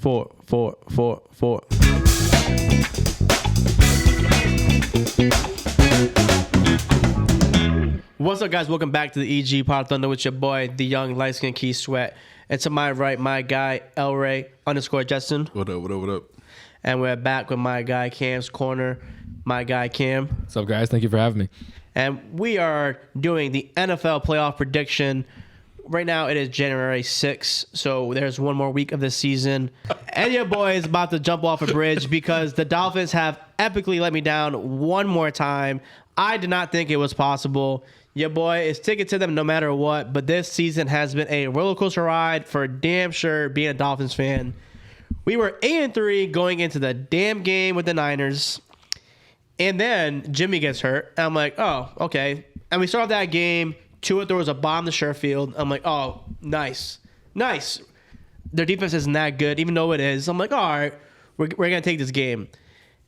4. What's up, guys? Welcome back to the EG Pod Thunder with your boy, the young light-skinned Key Sweat. And to my right, my guy, Elray _Jetson. What up? And we're back with my guy, Cam's Corner, my guy, Cam. What's up, guys? Thank you for having me. And we are doing the NFL playoff prediction. Right now, it is January 6th, so there's one more week of the season. And your boy is about to jump off a bridge because the Dolphins have epically let me down one more time. I did not think it was possible. Your boy is sticking to them no matter what, but this season has been a roller coaster ride for damn sure being a Dolphins fan. We were 8-3 going into the damn game with the Niners, and then Jimmy gets hurt. And I'm like, oh, okay. And we start off that game. Tua throws a bomb to Sherfield. I'm like, oh, nice. Their defense isn't that good, even though it is. I'm like, all right, we're going to take this game.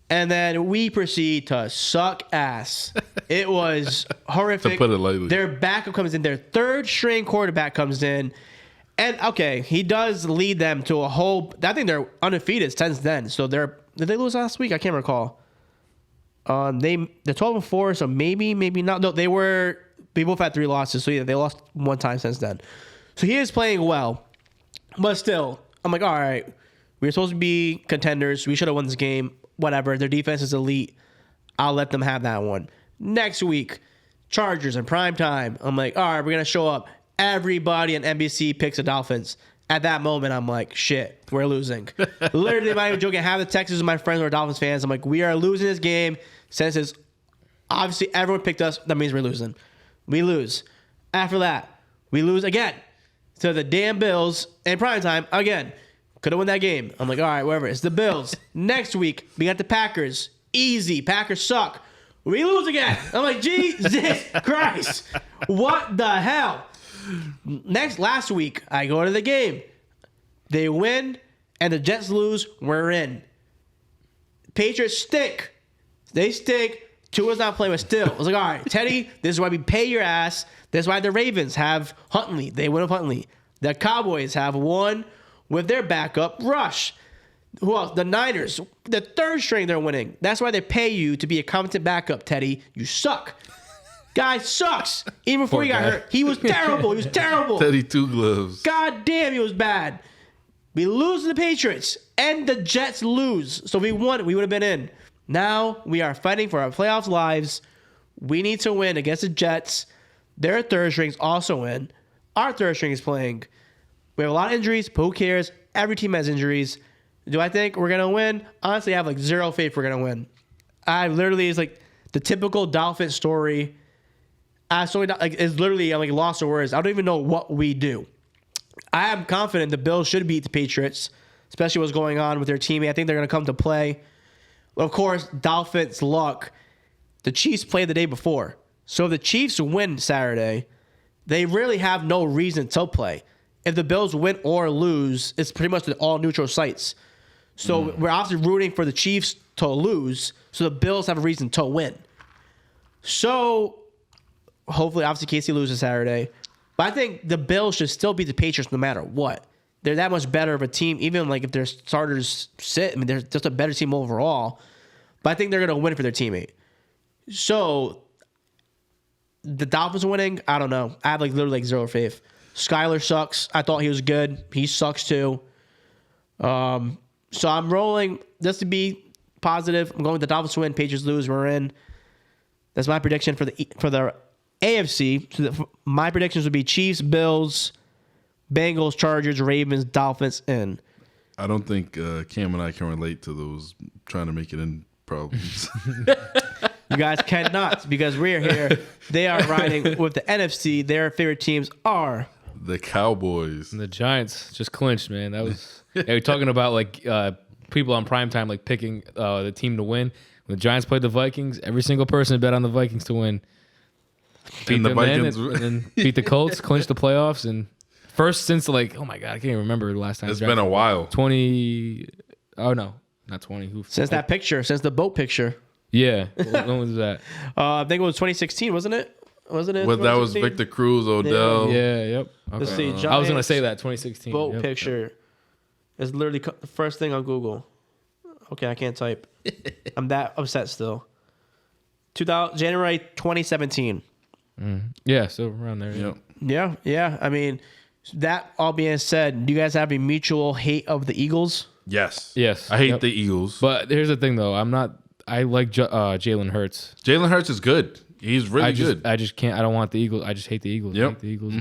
And then we proceed to suck ass. It was horrific. To put it lightly. Their backup comes in. Their third-string quarterback comes in. And, okay, he does lead them to a whole – I think they're undefeated since then. So did they lose last week? I can't recall. They're 12-4, so maybe not. No, they both had 3 losses. So, yeah, they lost one time since then. So he is playing well. But still, I'm like, all right, we were supposed to be contenders. We should have won this game. Whatever. Their defense is elite. I'll let them have that one. Next week, Chargers in prime time. I'm like, all right, we're going to show up. Everybody on NBC picks the Dolphins. At that moment, I'm like, shit, we're losing. Literally, I'm not even joking. Half the Texans, my friends who are Dolphins fans. I'm like, we are losing this game. Since it's obviously everyone picked us, that means we're losing. We lose. After that, we lose again to the damn Bills in prime time again. Could have won that game. I'm like, all right, whatever. It's the Bills. Next week, we got the Packers. Easy. Packers suck. We lose again. I'm like, Jesus Christ. What the hell? Last week, I go to the game. They win, and the Jets lose. We're in. Patriots stink. They stink. Tua's not playing, but still. I was like, all right, Teddy, this is why we pay your ass. This is why the Ravens have Huntley. They win with Huntley. The Cowboys have won with their backup, Rush. Who else? The Niners. The third string they're winning. That's why they pay you to be a competent backup, Teddy. You suck. Guy sucks. Even before he got hurt. He was terrible. Teddy Two Gloves. God damn, he was bad. We lose to the Patriots, and the Jets lose. So if we won, we would have been in. Now we are fighting for our playoffs lives. We need to win against the Jets. Their third strings also win. Our third string is playing. We have a lot of injuries, but who cares? Every team has injuries. Do I think we're going to win? Honestly, I have like zero faith we're going to win. It's like the typical Dolphin story. It's literally, I'm like lost for words. I don't even know what we do. I am confident the Bills should beat the Patriots, especially what's going on with their teammate. I think they're going to come to play. Of course, Dolphins' luck. The Chiefs played the day before. So if the Chiefs win Saturday, they really have no reason to play. If the Bills win or lose, it's pretty much all neutral sites. So we're obviously rooting for the Chiefs to lose, so the Bills have a reason to win. So hopefully, obviously, Casey loses Saturday. But I think the Bills should still beat the Patriots no matter what. They're that much better of a team, even like if their starters sit. I mean, they're just a better team overall. But I think they're going to win for their teammate. So the Dolphins winning, I don't know. I have like literally like zero faith. Skyler sucks. I thought he was good. He sucks too. So I'm rolling just to be positive. I'm going with the Dolphins win. Patriots lose. We're in. That's my prediction for the AFC. So my predictions would be Chiefs, Bills, Bengals, Chargers, Ravens, Dolphins in. I don't think Cam and I can relate to those trying to make it in problems. You guys cannot because we're here. They are riding with the NFC. Their favorite teams are the Cowboys. And the Giants just clinched, man. That was we're talking about like people on primetime like picking the team to win. When the Giants played the Vikings, every single person bet on the Vikings to win. Beat them and then beat the Colts, clinched the playoffs, and first since like, oh my God, I can't even remember the last time. It's been a while. 20. Oh no, not 20. Since that picture, since the boat picture. Yeah. When was that? I think it was 2016, wasn't it? Wasn't it? Well, that was Victor Cruz, Odell. Yeah, yep. Okay. Let's see. I was going to say that, 2016. Boat picture. It's literally the first thing on Google. Okay, I can't type. I'm that upset still. January 2017. Yeah, so around there. Yep. Yeah. I mean, that all being said, do you guys have a mutual hate of the Eagles? Yes. Yes. I hate the Eagles. But here's the thing, though. I like Jalen Hurts. Jalen Hurts is good. He's really good. I just can't. I don't want the Eagles. I just hate the Eagles. Yep. I hate the Eagles.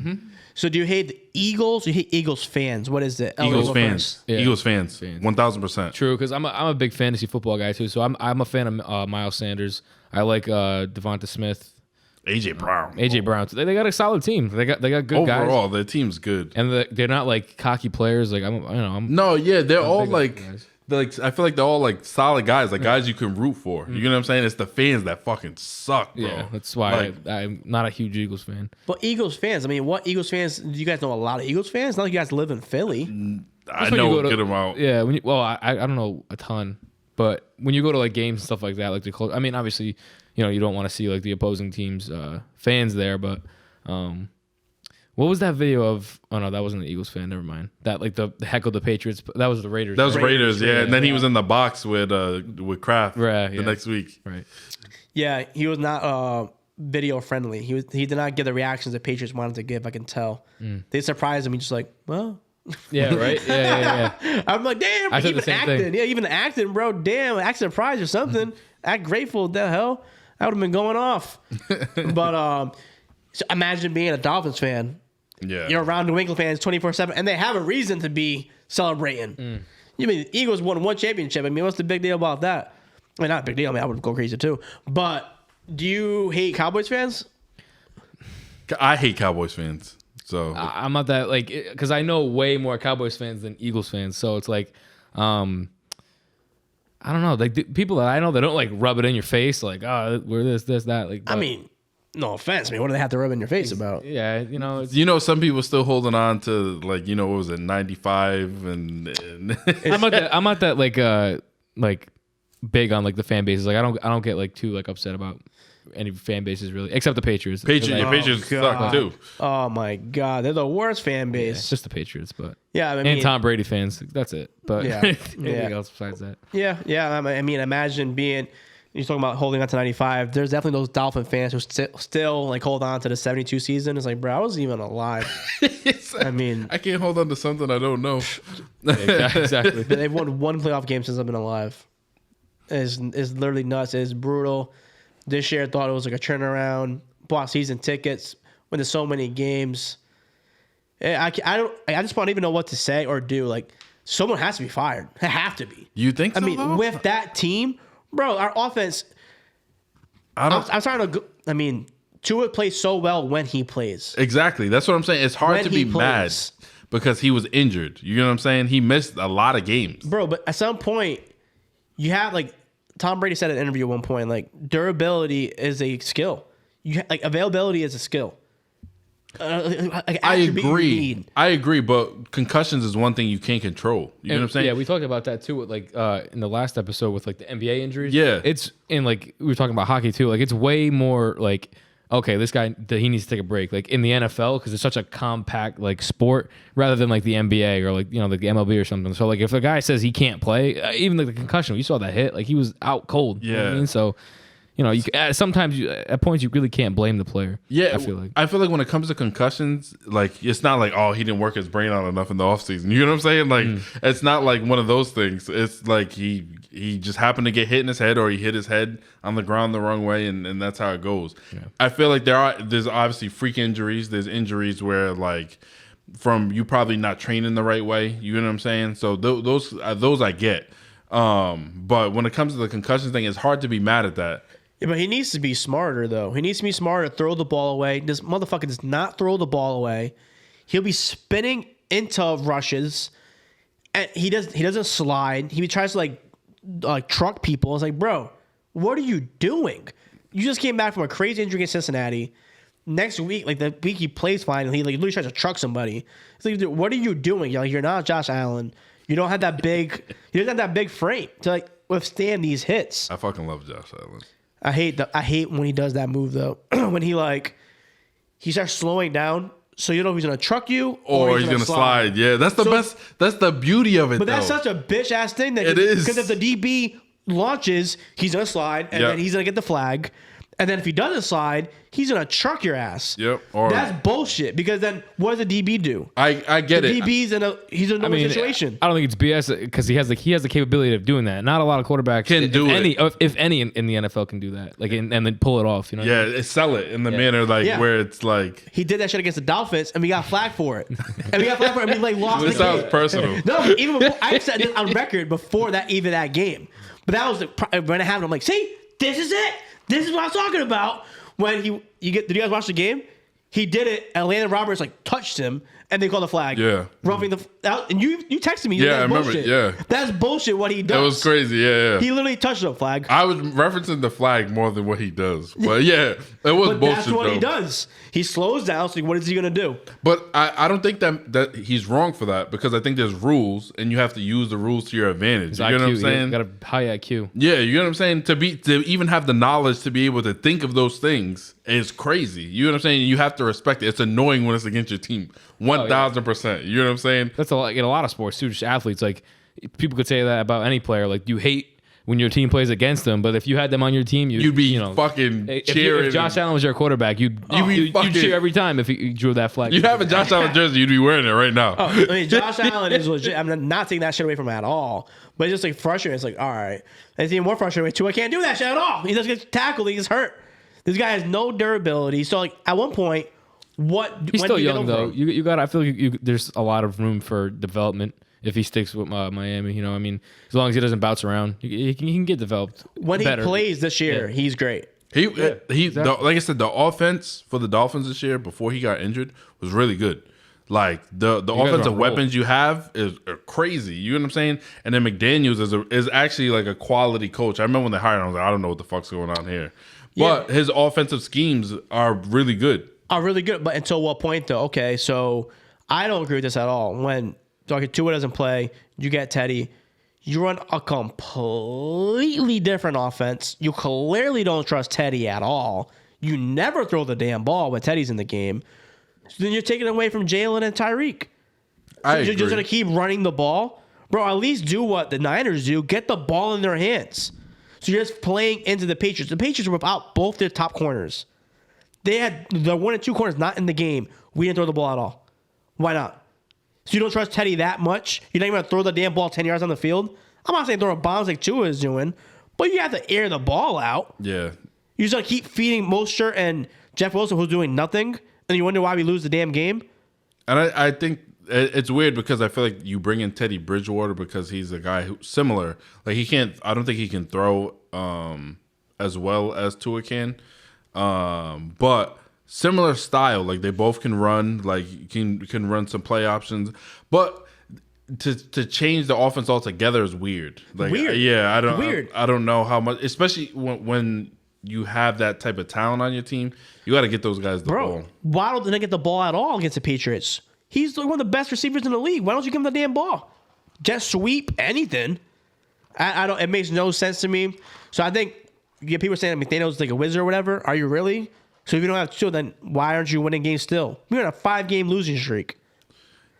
So do you hate the Eagles? Or you hate Eagles fans? What is it? Eagles fans. Yeah. Eagles fans. 1,000%. True, because I'm a big fantasy football guy too. So I'm a fan of Miles Sanders. I like Devonta Smith, AJ Brown. AJ Brown. They got a solid team. They got good guys. Overall, their team's good. And they're not like cocky players. Like No, yeah, they're all big like. guys. I feel like they're all like solid guys, like guys you can root for. You know what I'm saying? It's the fans that fucking suck, bro. Yeah, that's why Like, I'm not a huge Eagles fan. But Eagles fans, I mean, what Eagles fans? Do you guys know a lot of Eagles fans? Not like you guys live in Philly. I That's when you know go to- get them out. Yeah, I don't know a ton, but when you go to like games and stuff like that, like I mean, obviously, you don't want to see like the opposing team's fans there, but what was that video of? Oh no, that wasn't the Eagles fan. Never mind. That like the heckle the Patriots. That was the Raiders. That was right? Raiders, yeah. And then he was in the box with Kraft Right, the yeah. next week. Right. Yeah, he was not video friendly. He did not give the reactions the Patriots wanted to give. I can tell. They surprised him. He's just like, well. Yeah. Right. Yeah. I'm like, damn. I said Even the same acting. thing. Yeah, even acting, bro. Damn, act surprised or something. Act grateful. The hell, I would have been going off. But so imagine being a Dolphins fan. Yeah. You're around New England fans 24/7, and they have a reason to be celebrating. You mean the Eagles won one championship? I mean, what's the big deal about that? I mean, not a big deal. I mean, I would go crazy too. But do you hate Cowboys fans? I hate Cowboys fans. So I'm not that like because I know way more Cowboys fans than Eagles fans. So it's like, I don't know. Like the people that I know that don't like rub it in your face. Like, oh, we're this, that. Like, I mean, no offense. I mean, what do they have to rub in your face about? yeah, it's, some people still holding on to like what was it 95 and I'm not that like big on like the fan bases. Like I don't get like too like upset about any fan bases really, except the Patriots. Patriots suck too. Oh my God, they're the worst fan Yeah, base. it's just the Patriots, but Yeah, I mean, and Tom Brady fans. That's it. But Yeah. anything Yeah. else besides that? Yeah. I mean, imagine being. You're talking about holding on to 95. There's definitely those Dolphin fans who still like hold on to the 72 season. It's like, bro, I wasn't even alive. I mean, I can't hold on to something I don't know. Yeah, exactly. they've won one playoff game since I've been alive. It's literally nuts. It's brutal. This year I thought it was like a turnaround. Bought season tickets. Went to so many games. I just don't even know what to say or do. Like, someone has to be fired. They have to be. You think so? I mean, with that team, bro, our offense. I'm trying to go. I mean, Tua plays so well when he plays. Exactly. That's what I'm saying. It's hard When to he be plays. mad because he was injured. You know what I'm saying? He missed a lot of games. Bro, but at some point, you have like Tom Brady said in an interview at one point, like durability is a skill. Like availability is a skill. I agree, but concussions is one thing you can't control. You know what I'm saying? Yeah, we talked about that too with like in the last episode with like the NBA injuries. Yeah. It's in like we were talking about hockey too. Like it's way more like okay, this guy he needs to take a break. Like in the NFL because it's such a compact like sport rather than like the NBA or like like the MLB or something. So like if a guy says he can't play, even like the concussion, you saw that hit, like he was out cold. You know what I mean? So sometimes at points you really can't blame the player. Yeah, I feel like when it comes to concussions, like it's not like he didn't work his brain out enough in the offseason. You know what I'm saying? Like it's not like one of those things. It's like he just happened to get hit in his head or he hit his head on the ground the wrong way, and that's how it goes. Yeah. I feel like there's obviously freak injuries. There's injuries where like from you probably not training the right way. You know what I'm saying? So those I get. But when it comes to the concussion thing, it's hard to be mad at that. Yeah, but he needs to be smarter, though. He needs to be smarter, throw the ball away. This motherfucker does not throw the ball away. He'll be spinning into rushes, and he doesn't slide. He tries to like truck people. It's like, bro, what are you doing? You just came back from a crazy injury against Cincinnati. Next week, like the week he plays fine, he like literally tries to truck somebody. It's like, dude, what are you doing? You're not Josh Allen. You don't have that big. He doesn't have that big frame to like withstand these hits. I fucking love Josh Allen. I hate when he does that move though. When he starts slowing down So you know if he's gonna truck you or he's gonna slide. Yeah, that's the best. That's the beauty of it. But that's such a bitch ass thing. That it is, because if the DB launches, he's gonna slide, and then he's gonna get the flag. And then if he doesn't slide, he's gonna truck your ass. Yep. That's bullshit. Because then what does the DB do? I get the it. DB's he's in a situation. I don't think it's BS because he has the capability of doing that. Not a lot of quarterbacks can do it. If any in the NFL can do that, and then pull it off. You know. Yeah, sell it in the manner where it's like he did that shit against the Dolphins, and we got flagged for it. And we lost. This sounds personal. No, even before, I said this on record before that game. But that was when it happened. I'm like, see, this is it. This is what I'm talking about. When did you guys watch the game? He did it, and Landon Roberts touched him, and they called the flag. Yeah, roughing the out. And you texted me. Yeah, I remember. Bullshit. Yeah, that's bullshit. What he does. It was crazy. Yeah. He literally touched the flag. I was referencing the flag more than what he does, but yeah, it was bullshit. That's what he does. He slows down. So what is he gonna do? But I don't think that he's wrong for that because I think there's rules, and you have to use the rules to your advantage. You know what I'm saying? Got a high IQ. Yeah, you know what I'm saying. To even have the knowledge to be able to think of those things is crazy. You know what I'm saying? You have to respect it. It's annoying when it's against your team. 1,000%. You know what I'm saying? That's in a lot of sports too. Just athletes, people could say that about any player. You hate when your team plays against them, but if you had them on your team, you'd be fucking cheering. If Josh Allen was your quarterback, you'd cheer every time if he drew that flag. You have a Josh Allen jersey, you'd be wearing it right now. Josh Allen is legit. I'm not taking that shit away from him at all. But it's just frustrating. It's all right. It's even more frustrating too. I can't do that shit at all. He doesn't get tackled. He gets hurt. This guy has no durability. So at one point, he's still young though. You got. I feel like there's a lot of room for development if he sticks with Miami. You know, I mean, as long as he doesn't bounce around, he can get developed. When he plays this year, he's great. Like I said, the offense for the Dolphins this year before he got injured was really good. Like the offensive weapons you have are crazy. You know what I'm saying? And then McDaniels is actually a quality coach. I remember when they hired him, I was like, I don't know what the fuck's going on here. But his offensive schemes are really good. But until what point though? Okay, so I don't agree with this at all. When Tua doesn't play, you get Teddy. You run a completely different offense. You clearly don't trust Teddy at all. You never throw the damn ball when Teddy's in the game. So then you're taking away from Jalen and Tyreek. So you're just going to keep running the ball? Bro, at least do what the Niners do. Get the ball in their hands. So you're just playing into the Patriots. The Patriots were without both their top corners. They had the 1 and 2 corners not in the game. We didn't throw the ball at all. Why not? So you don't trust Teddy that much? You're not even going to throw the damn ball 10 yards on the field? I'm not saying throw bombs like Tua is doing, but you have to air the ball out. Yeah. You just got to keep feeding Mostert and Jeff Wilson, who's doing nothing, and you wonder why we lose the damn game? And I think it's weird because I feel like you bring in Teddy Bridgewater because he's a guy who's similar. I don't think he can throw as well as Tua can. But similar style, they both can run, can run some play options. But to change the offense altogether is weird. Yeah, I don't know how much, especially when you have that type of talent on your team. You got to get those guys the ball. Waddle didn't get the ball at all against the Patriots. He's one of the best receivers in the league. Why don't you give him the damn ball? Just sweep anything. I don't. It makes no sense to me. So I think people saying that McDaniels is a wizard or whatever. Are you really? So if you don't have Tua, then why aren't you winning games still? We're in a 5-game losing streak.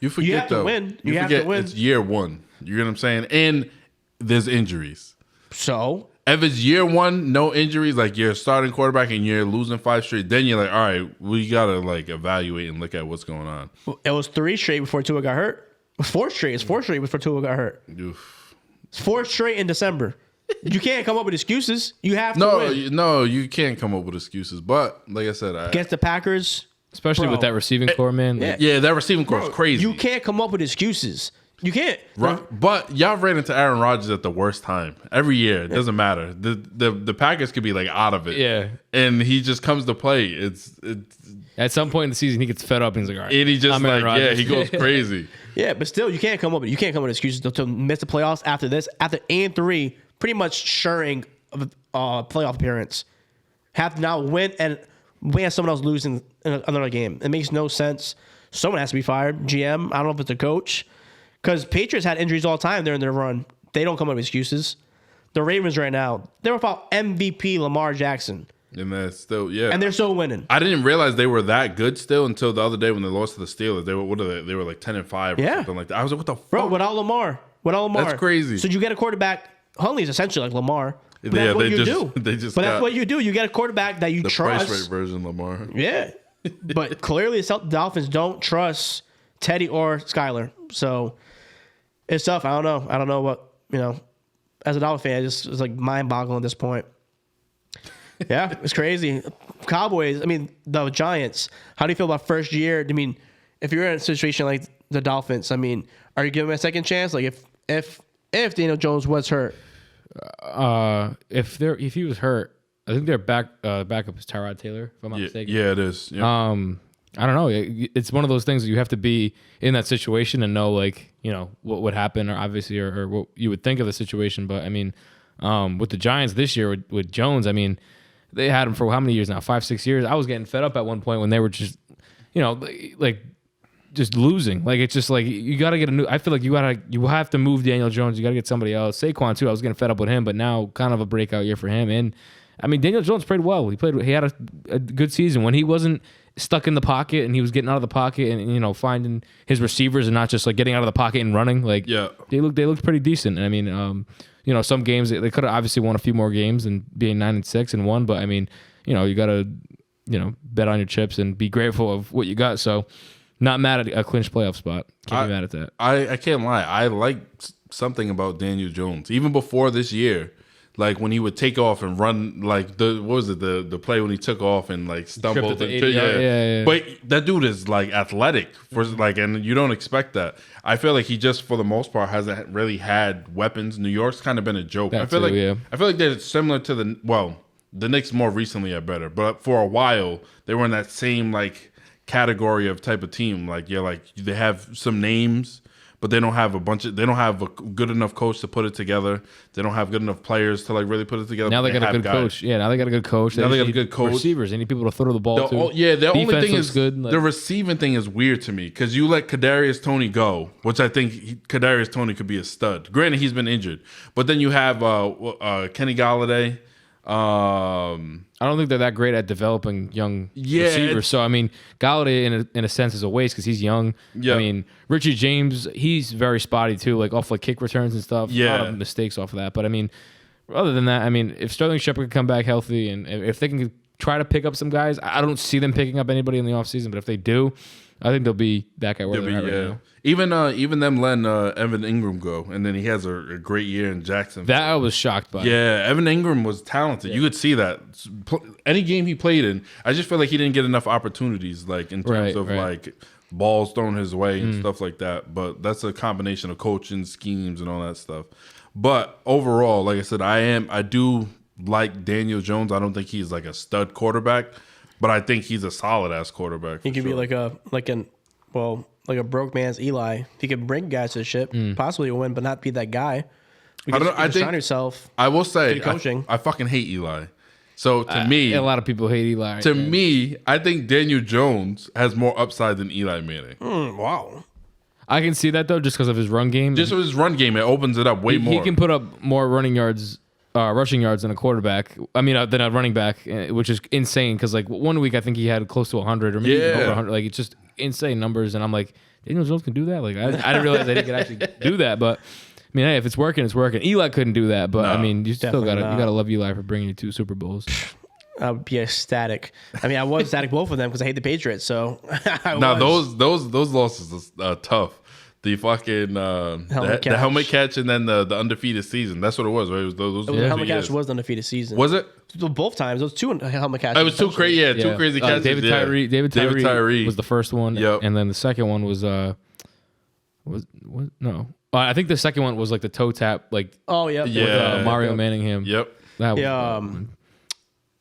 You forget, you have to win. You have to win. It's year one. You know what I'm saying? And there's injuries. So if it's year one, no injuries, you're a starting quarterback and you're losing 5 straight, then you're all right, we gotta evaluate and look at what's going on. It was 3 straight before Tua got hurt. 4 straight. It's 4 straight before Tua got hurt. Oof. It's 4 straight in December. You can't come up with excuses. You have to win. No, you can't come up with excuses. But like I said, against the Packers, especially with that receiving core, man. Yeah, that receiving core is crazy. You can't come up with excuses. You can't. But y'all ran into Aaron Rodgers at the worst time every year. It doesn't matter. The Packers could be out of it. Yeah, and he just comes to play. It's at some point in the season he gets fed up and he's all right. And he just he goes crazy. Yeah, but still, you can't come up with excuses to miss the playoffs after this. After 8-3, pretty much suring of a playoff appearance, have to now win and we have someone else losing another game. It makes no sense. Someone has to be fired. GM. I don't know if it's a coach. Because Patriots had injuries all the time during their run. They don't come up with excuses. The Ravens right now, they're without MVP Lamar Jackson. And that's still, yeah. And they're still winning. I didn't realize they were that good still until the other day when they lost to the Steelers. They were, what are they? They were like 10-5 or something like that. I was like, what the fuck? Bro, without Lamar. That's crazy. So you get a quarterback. Huntley's essentially like Lamar. But Yeah, that's what they you just- do. they just but that's got what you do. You get a quarterback that you the trust. price rate version, Lamar. Yeah. But clearly the Dolphins don't trust Teddy or Skyler. So it's tough. I don't know. I don't know what, as a Dolphin fan, it's like mind-boggling at this point. Yeah, it's crazy. Cowboys, the Giants, how do you feel about first year? If you're in a situation like the Dolphins, are you giving him a second chance? Like if Daniel Jones was hurt? If he was hurt, I think their backup is Tyrod Taylor, if I'm not mistaken. Yeah, it is. Yeah. I don't know. It's one of those things that you have to be in that situation and know, what would happen, or what you would think of the situation. But with the Giants this year with Jones, they had him for how many years now? 5-6 years. I was getting fed up at one point when they were just, just losing. Like, it's just like you got to get a new. I feel like you have to move Daniel Jones. You got to get somebody else. Saquon too. I was getting fed up with him, but now kind of a breakout year for him. And Daniel Jones played well. He had a good season when he wasn't stuck in the pocket and he was getting out of the pocket and finding his receivers and not just like getting out of the pocket and running. Like, yeah, they looked pretty decent. And some games they could have obviously won a few more games and being 9-6 and won, but you got to bet on your chips and be grateful of what you got. So not mad at a clinched playoff spot. Can't be mad at that. I can't lie. I like something about Daniel Jones even before this year. Like when he would take off and run, like the play when he took off and like stumbled. Yeah. But that dude is like athletic and you don't expect that. I feel like he just for the most part hasn't really had weapons. New York's kind of been a joke. I feel like they're similar to the Knicks more recently are better, but for a while they were in that same like category of type of team. Like they have some names. But they don't have they don't have a good enough coach to put it together. They don't have good enough players to like really put it together. Now they got a good coach. Yeah, now they got a good coach. Now they got a good coach. Receivers. They need people to throw the ball to. The only thing is good. The receiving thing is weird to me because you let Kadarius Toney go, which I think Kadarius Toney could be a stud. Granted, he's been injured, but then you have Kenny Galladay. I don't think they're that great at developing young receivers. So Galladay in a sense is a waste because he's young. Yeah. Richie James, he's very spotty too, like off like kick returns and stuff. Yeah. A lot of mistakes off of that. But other than that, if Sterling Shepard could come back healthy and if they can try to pick up some guys, I don't see them picking up anybody in the offseason, but if they do, I think they'll be that guy where they're at right now. Even them letting Evan Ingram go, and then he has a great year in Jacksonville. That I was shocked by. Yeah, Evan Ingram was talented. Yeah. You could see that. Any game he played in, I just feel like he didn't get enough opportunities, like in terms of like balls thrown his way and stuff like that. But that's a combination of coaching schemes and all that stuff. But overall, like I said, I do like Daniel Jones. I don't think he's like a stud quarterback, but I think he's a solid ass quarterback. He could be like a broke man's Eli. He could bring guys to the ship, possibly win, but not be that guy. I think yourself. I will say, coaching. I fucking hate Eli. So to me, a lot of people hate Eli. To me, I think Daniel Jones has more upside than Eli Manning. Wow. I can see that though, just because of his run game. Just with his run game, it opens it up way more. He can put up more rushing yards than a quarterback. Than a running back, which is insane. Because like 1 week, I think he had close to 100 or maybe even over 100. Like it's just insane numbers. And I'm like, Daniel Jones can do that. Like I didn't realize that he could actually do that. But hey, if it's working, it's working. Eli couldn't do that. But you still gotta love Eli for bringing you 2 Super Bowls. I would be ecstatic. I was ecstatic both of them because I hate the Patriots. So those losses are tough. The fucking the helmet catch and then the undefeated season. That's what it was, right? It was those the helmet catch was the undefeated season. Was it? Both times. Those 2 helmet catches. It was 2 crazy. Yeah, 2 crazy catches. David Tyree was the first one. Yep. And then the second one was no. I think the second one was like the toe tap, like with Mario Manningham. Yep. That was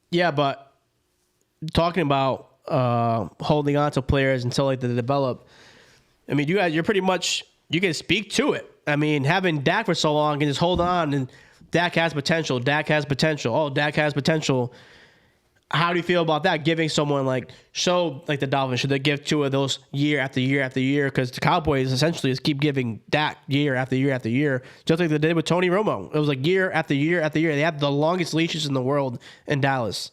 yeah, but talking about holding on to players until like they develop. You guys, you're pretty much, you can speak to it. Having Dak for so long and just hold on and Dak has potential. Dak has potential. Oh, Dak has potential. How do you feel about that? Giving someone like the Dolphins, should they give 2 of those year after year after year? Because the Cowboys essentially just keep giving Dak year after year after year, just like they did with Tony Romo. It was like year after year after year. They have the longest leashes in the world in Dallas.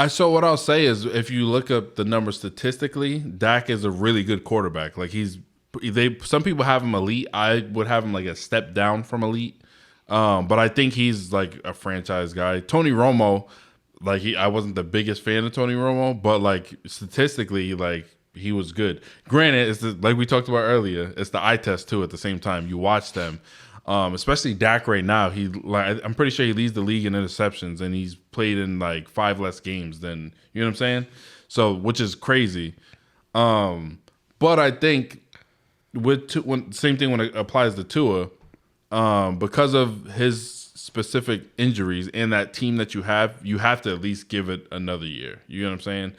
So what I'll say is, if you look up the numbers statistically, Dak is a really good quarterback. Like some people have him elite. I would have him like a step down from elite. But I think he's like a franchise guy. Tony Romo, like I wasn't the biggest fan of Tony Romo, but like statistically, like he was good. Granted, it's like we talked about earlier, it's the eye test too. At the same time, you watch them. Especially Dak right now, I'm pretty sure he leads the league in interceptions, and he's played in like 5 less games than, you know what I'm saying? So, which is crazy. But I think same thing when it applies to Tua, because of his specific injuries and that team that you have to at least give it another year. You know what I'm saying?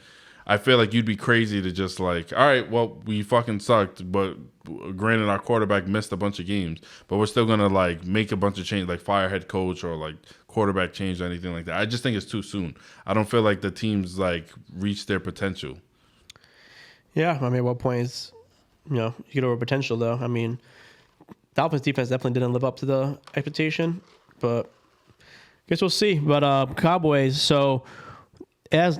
I feel like you'd be crazy to just like, all right, well, we fucking sucked, but granted our quarterback missed a bunch of games, but we're still gonna like make a bunch of change, like fire head coach or like quarterback change or anything like that. I just think it's too soon. I don't feel like the team's like reached their potential. Yeah, I mean, at what point is, you get over potential though? I mean, Dolphins defense definitely didn't live up to the expectation, but I guess we'll see. But Cowboys, so as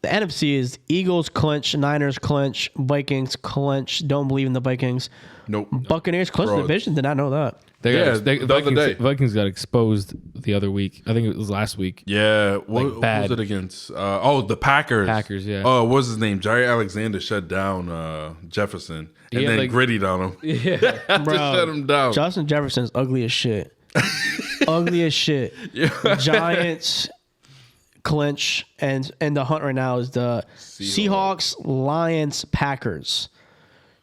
the NFC is Eagles clinch, Niners clinch, Vikings clinch. Don't believe in the Vikings. Nope. Buccaneers clinch the division. Did not know that. Vikings got exposed the other week. I think it was last week. Yeah. What was it against? The Packers. Packers, yeah. Oh, what was his name? Jerry Alexander shut down Jefferson and then grittied on him. Yeah. To shut him down. Justin Jefferson's ugly as shit. Ugly as shit. Yeah. Giants clinch, and the hunt right now is the Seahawks, Lions, Packers.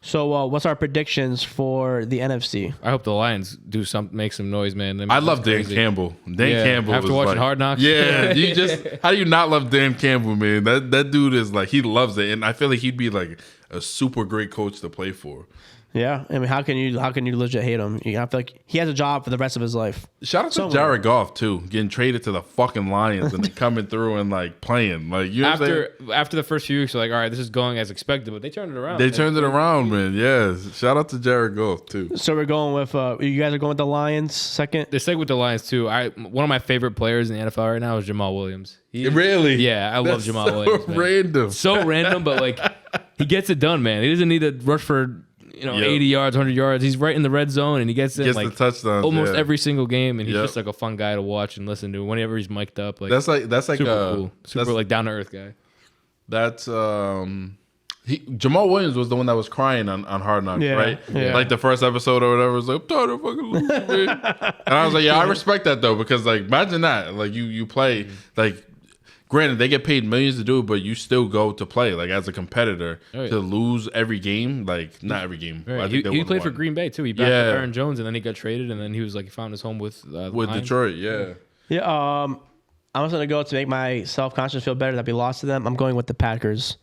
So what's our predictions for the NFC? I hope the Lions make some noise, man. I love Dan Campbell. Campbell after watching Hard Knocks. Yeah, how do you not love Dan Campbell, man? That dude is like, he loves it, and I feel like he'd be like a super great coach to play for. Yeah, I mean, how can you legit hate him? I feel like he has a job for the rest of his life. Shout out to Jared Goff too, getting traded to the fucking Lions and then coming through and like playing. Like, you know after the first few weeks, you're like, all right, this is going as expected, but they turned it around. They turned it around, man. Yeah, shout out to Jared Goff too. So we're going with you guys are going with the Lions second. They stay with the Lions too. One of my favorite players in the NFL right now is Jamal Williams. Really? Yeah, I love Jamal Williams. Man. Random. So random, but like he gets it done, man. He doesn't need to rush for 80 yards, 100 yards. He's right in the red zone, and he gets in like the touchdowns almost every single game, and he's just like a fun guy to watch and listen to whenever he's mic'd up. Like that's like super cool, super like down to earth guy. That's Jamal Williams was the one that was crying on Hard Knocks, right? Yeah. Like the first episode or whatever was like, I'm tired of fucking losing, man. And I was like, yeah, I respect that though, because like imagine that, like you play like. Granted, they get paid millions to do it, but you still go to play, like, as a competitor, to lose every game. Like, not every game. Right. I think he played for Green Bay, too. He backed up Aaron Jones, and then he got traded, and then he was like, he found his home with Detroit, yeah. Yeah, I'm just going to go to make my self-conscious feel better that we lost to them. I'm going with the Packers,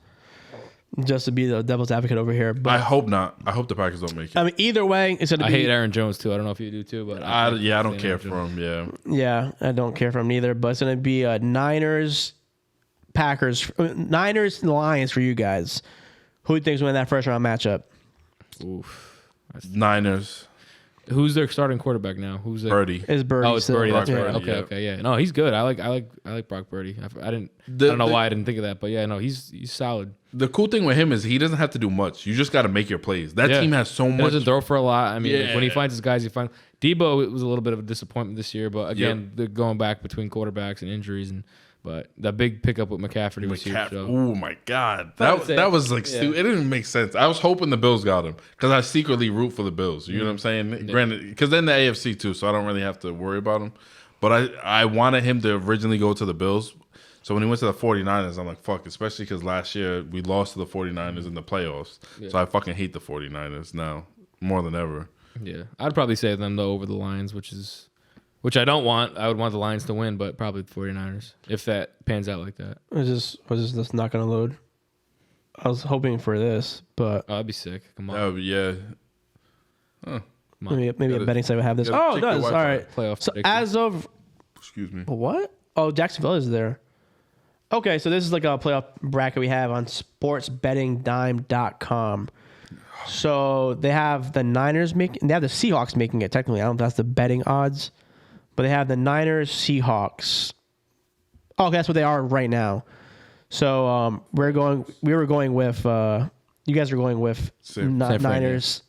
just to be the devil's advocate over here. But I hope not. I hope the Packers don't make it. I mean, either way, it's going to be... I hate Aaron Jones, too. I don't know if you do, too. But I don't care for him, yeah. Yeah, I don't care for him either, but it's going to be Niners... Packers, Niners, and Lions for you guys. Who do you think's winning that first round matchup? Oof. Niners. Who's their starting quarterback now? Who's Purdy? It's Purdy. Oh, it's Purdy. That's right. Purdy, Okay, yeah. No, he's good. I like Brock Purdy. I don't know why I didn't think of that, but yeah, no, he's solid. The cool thing with him is he doesn't have to do much. You just got to make your plays. That team has so much. He doesn't throw for a lot. I mean, when he finds his guys, he finds Debo. It was a little bit of a disappointment this year, but again, they're going back between quarterbacks and injuries But the big pickup with McCaffrey was huge. So. Oh my God, that was like stupid. It didn't make sense. I was hoping the Bills got him because I secretly root for the Bills. You know what I'm saying? Granted, because then the AFC too, so I don't really have to worry about him. But I wanted him to originally go to the Bills. So when he went to the 49ers, I'm like, fuck, especially because last year we lost to the 49ers in the playoffs. Yeah. So I fucking hate the 49ers now more than ever. Yeah, I'd probably say them though over the Lions, which I don't want. I would want the Lions to win, but probably the 49ers, if that pans out like that. Was this not going to load? I was hoping for this, but... Oh, that'd be sick. Come on. Oh, yeah. Huh. Maybe a betting site would have this. Oh, it does. All right. Playoff so as of... Excuse me. What? Oh, Jacksonville is there. Okay, so this is like a playoff bracket we have on sportsbettingdime.com. So they have the Niners they have the Seahawks making it, technically. I don't know if that's the betting odds. But they have the Niners, Seahawks. Oh, that's what they are right now. So we were going with you guys are going with Niners.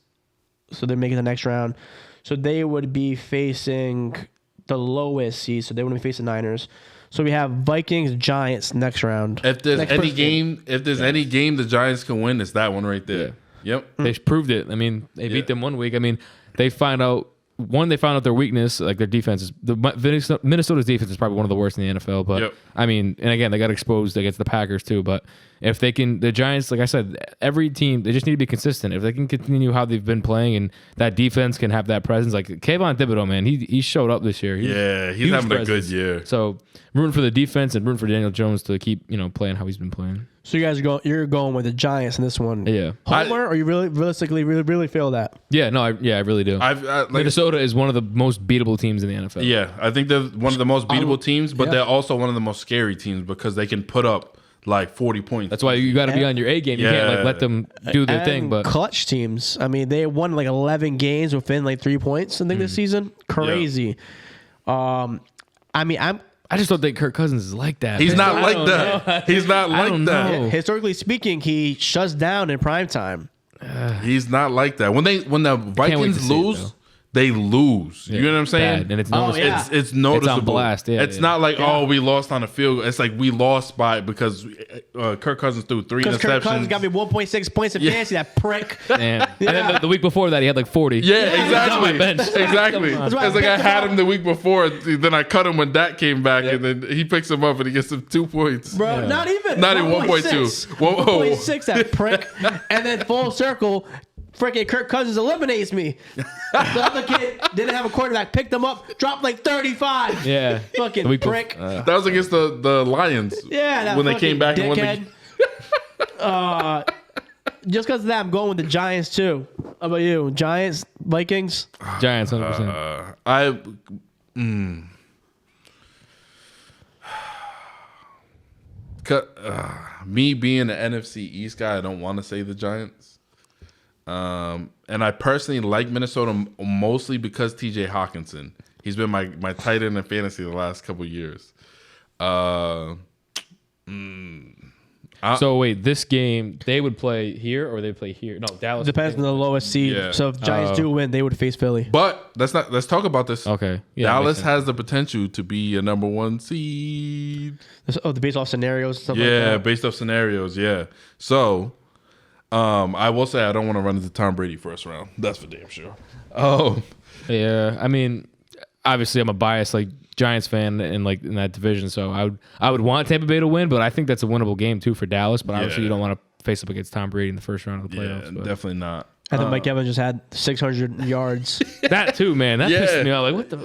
So they're making the next round. So they would be facing the lowest seed. So they wouldn't be facing Niners. So we have Vikings, Giants next round. If there's any game the Giants can win, it's that one right there. Yeah. Yep. They proved it. I mean, they beat them 1 week. I mean, they found out their weakness, like their defense is Minnesota's defense is probably one of the worst in the NFL. But I mean, and again, they got exposed against the Packers too. But if they can, the Giants, like I said, every team, they just need to be consistent. If they can continue how they've been playing and that defense can have that presence, like Kayvon Thibodeau, man, he showed up this year. He's having a good year. So rooting for the defense and rooting for Daniel Jones to keep playing how he's been playing. So you guys you're going with the Giants in this one. Yeah. Homer, or you really feel that? Yeah, no, I really do. Minnesota is one of the most beatable teams in the NFL. Yeah, I think they're one of the most beatable teams, but they're also one of the most scary teams because they can put up like 40 points. That's why you got to be on your A game. You can't let them do their thing. But clutch teams. I mean, they won like 11 games within like 3 points. I think this season, crazy. I mean, I just don't think Kirk Cousins is like that. He's not like that. He's not like that. Historically speaking, he shuts down in prime time. He's not like that. When the Vikings lose, they lose. You know what I'm saying? Bad. And it's noticeable. It's noticeable. It's on blast. Yeah, it's not like, we lost on a field goal. It's like we lost by because Kirk Cousins threw 3 interceptions. Because Kirk Cousins got me 1.6 points in fantasy, that prick. And then the week before that, he had like 40. Yeah, exactly. Exactly. It's like I had him the week before, then I cut him when Dak came back, and then he picks him up and he gets him 2 points. Bro, not even 1.2. 1.6, that prick. And then full circle, freaking Kirk Cousins eliminates me. The other kid didn't have a quarterback, picked him up, dropped like 35. Yeah. Fucking prick. That was against the Lions. Yeah. That when they came back dickhead. and won just because of that, I'm going with the Giants too. How about you? Giants, Vikings? Giants, 100%. Me being an NFC East guy, I don't want to say the Giants. And I personally like Minnesota mostly because TJ Hawkinson. He's been my tight end in fantasy the last couple of years. So wait, this game they would play here or they play here? No, Dallas. Depends on the lowest seed. Yeah. So if Giants do win, they would face Philly. But let's talk about this. Okay. Yeah, Dallas has the potential to be a number 1 seed. The based off scenarios. Stuff like that. Based off scenarios. Yeah. So. I will say I don't want to run into Tom Brady first round. That's for damn sure. Oh, yeah. I mean, obviously I'm a biased Giants fan in that division, so I would want Tampa Bay to win, but I think that's a winnable game too for Dallas. But obviously you don't want to face up against Tom Brady in the first round of the playoffs. Yeah, definitely not. I think Mike Evans just had 600 yards. That too, man. That pissed me off. Like, what the?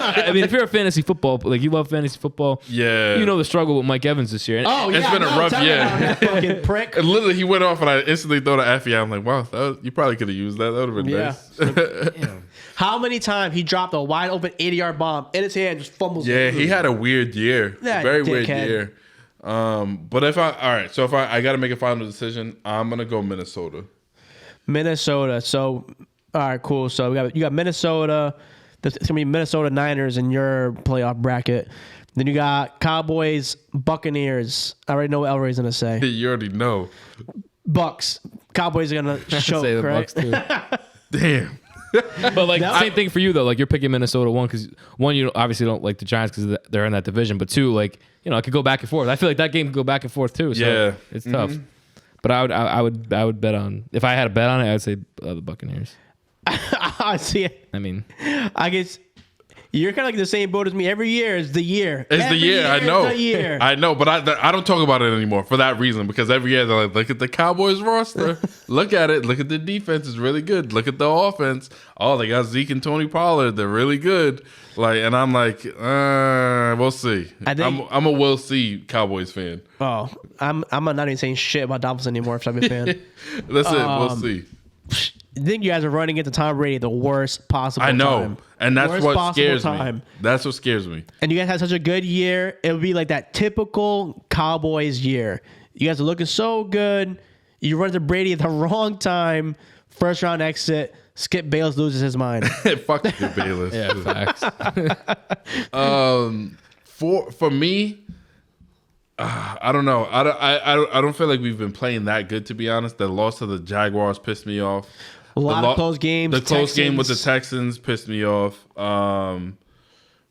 I mean, if you're a fantasy football, you love fantasy football. Yeah. You know the struggle with Mike Evans this year. Oh, yeah. It's been a rough year. That fucking prick. And literally, he went off, and I instantly thought of Efi. I'm like, wow, you probably could have used that. That would have been nice. How many times he dropped a wide open 80-yard bomb in his hand, just fumbles. Yeah, he had a weird year. Very weird year. But if I got to make a final decision, I'm gonna go Minnesota. Minnesota. So, all right, cool. So you got Minnesota. It's gonna be Minnesota Niners in your playoff bracket. Then you got Cowboys, Buccaneers. I already know what Elray's gonna say. You already know. Bucks. Cowboys are gonna show, say the correct? Bucks too. Damn. But same thing for you though. You're picking Minnesota because one, you obviously don't like the Giants because they're in that division. But two, it could go back and forth. I feel like that game could go back and forth too. So it's tough. But I would bet on, if I had a bet on it, I'd say the Buccaneers. I see it. I mean, I guess you're kind of like the same boat as me. Every year is the year. It's every the year. I know. The year. I know, but I don't talk about it anymore for that reason, because every year they're like, look at the Cowboys roster. Look at it. Look at the defense. It's really good. Look at the offense. Oh, they got Zeke and Tony Pollard. They're really good. And I'm like, we'll see. I'm a we'll see Cowboys fan. Oh, I'm not even saying shit about Dolphins anymore if I'm a fan. That's it. We'll see. I think you guys are running into Tom Brady the worst possible time. I know. And that's worst what scares time. me. That's what scares me. And you guys had such a good year. It would be like that typical Cowboys year. You guys are looking so good. You run into Brady at the wrong time. First round exit. Skip Bayless loses his mind. Fuck Skip Bayless. yeah, facts. For me, I don't know. I don't feel like we've been playing that good, to be honest. The loss to the Jaguars pissed me off. A lot of close games. The close game with the Texans pissed me off.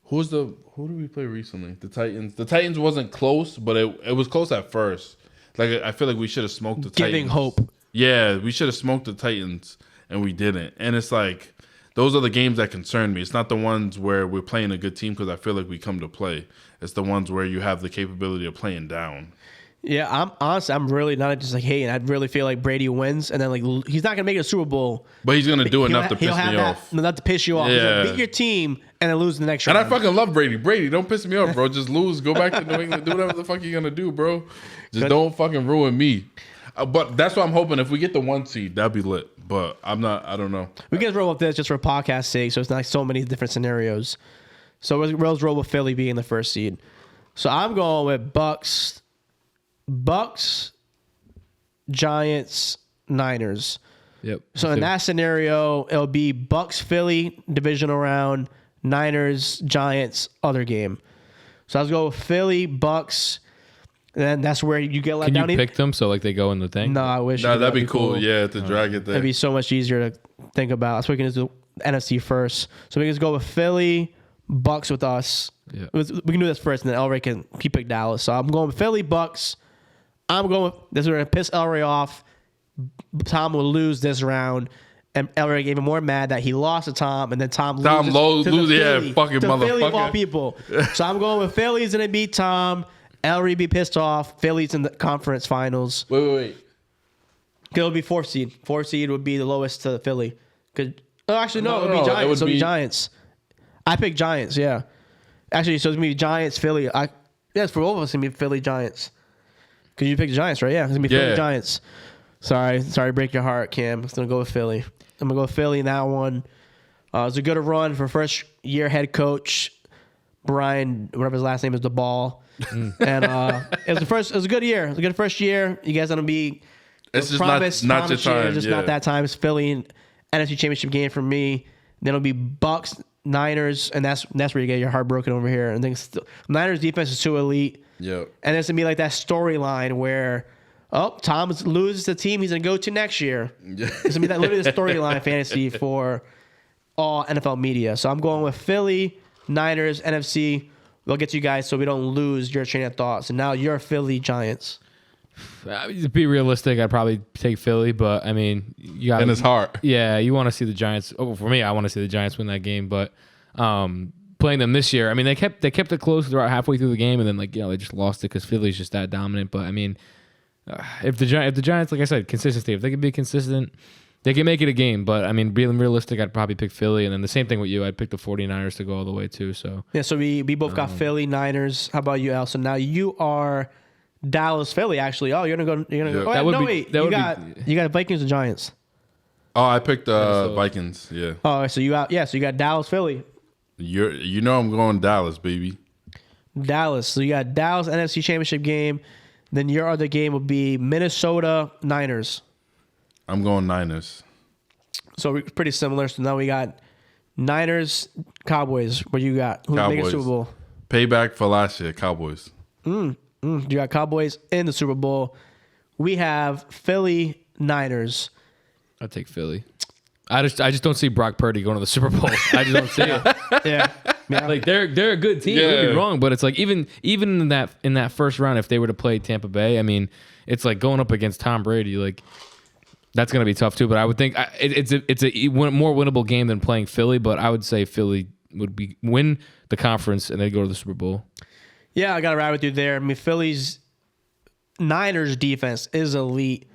Who did we play recently? The Titans. The Titans wasn't close, but it was close at first. Like I feel like we should have smoked the Titans. Giving hope. Yeah, we should have smoked the Titans, and we didn't. And it's like those are the games that concern me. It's not the ones where we're playing a good team because I feel like we come to play. It's the ones where you have the capability of playing down. Yeah, I'm really not just like hating. I really feel like Brady wins, and then like he's not gonna make it a Super Bowl, but he's gonna do enough to piss me off. Not to piss you off. Yeah. He's gonna beat your team and then lose the next round. And I fucking love Brady. Brady, don't piss me off, bro. Just lose. Go back to New England. Do whatever the fuck you're gonna do, bro. Just don't fucking ruin me. But that's what I'm hoping. If we get the 1 seed, that'd be lit. But I'm not. I don't know. We can roll with this just for podcast sake, so it's not like so many different scenarios. So we'll roll with Philly being the 1st seed. So I'm going with Bucs, Giants, Niners. Yep. So in that scenario, it'll be Bucs, Philly, divisional round, Niners, Giants, other game. So I was going with Philly, Bucs, and then that's where you get let Can down. you pick them so like they go in the thing? No, I wish. No, that'd be cool. Yeah, to drag it there. It'd be so much easier to think about. That's why we can just do NFC first. So we can just go with Philly, Bucs with us. Yeah. We can do this first, and then Elray can pick Dallas. So I'm going with Philly, Bucs. I'm going with this. We're gonna piss Elray off. Tom will lose this round, and Elray even more mad that he lost to Tom, and then Tom loses. Yeah, fucking to motherfucker. Philly of all people. So I'm going with Philly's gonna beat Tom. Elray be pissed off. Philly's in the conference finals. Wait. It'll be 4th seed. 4th seed would be the lowest to Philly. It would be Giants. It would be Giants. I picked Giants. Yeah. Actually, so it's gonna be Giants, Philly. Yes, for both of us, it's gonna be Philly Giants. Because you picked Giants, right? Yeah, it's gonna be Philly Giants. Sorry to break your heart, Cam. It's gonna go with Philly. I'm gonna go with Philly in that one. It was a good run for first year head coach Brian, whatever his last name is, the ball. And it was a good year. It was a good first year. You guys gonna be. It's just not your time. Just not that time. It's Philly and NFC Championship game for me. Then it'll be Bucs, Niners, and that's where you get your heart broken over here. And then Niners defense is too elite. Yeah. And it's gonna be like that storyline where, Tom loses the team he's gonna go to next year. It's gonna be that literally the storyline fantasy for all NFL media. So I'm going with Philly, Niners, NFC. We'll get to you guys so we don't lose your train of thought. So now you're Philly Giants. To be realistic, I'd probably take Philly, but I mean, you got in his heart. Yeah, you want to see the Giants. Oh, for me, I want to see the Giants win that game, but playing them this year, I mean, they kept it close throughout halfway through the game, and then they just lost it because Philly's just that dominant. But I mean, if the Giants, like I said, consistency, if they can be consistent, they can make it a game. But I mean, being realistic, I'd probably pick Philly, and then the same thing with you, I'd pick the 49ers to go all the way too. So yeah, so we both got Philly, Niners. How about you, Al? So now you are Dallas, Philly. Actually, you're gonna go. Yeah. Oh, you got Vikings and Giants. Oh, I picked Vikings. Yeah. Oh, so you got Dallas, Philly. I'm going Dallas, baby. Dallas. So you got Dallas NFC Championship game. Then your other game would be Minnesota Niners. I'm going Niners. So we're pretty similar. So now we got Niners, Cowboys. What you got? Who's making Super Bowl? Payback for last year, Cowboys. You got Cowboys in the Super Bowl. We have Philly, Niners. I'd take Philly. I just don't see Brock Purdy going to the Super Bowl. I just don't see it. Yeah. Like they're a good team. Don't get me wrong, but it's like even in that first round, if they were to play Tampa Bay, I mean, it's like going up against Tom Brady. Like that's gonna be tough too. But I would think it's a more winnable game than playing Philly. But I would say Philly would win the conference and they go to the Super Bowl. Yeah, I got to ride with you there. I mean, Philly's Niners defense is elite,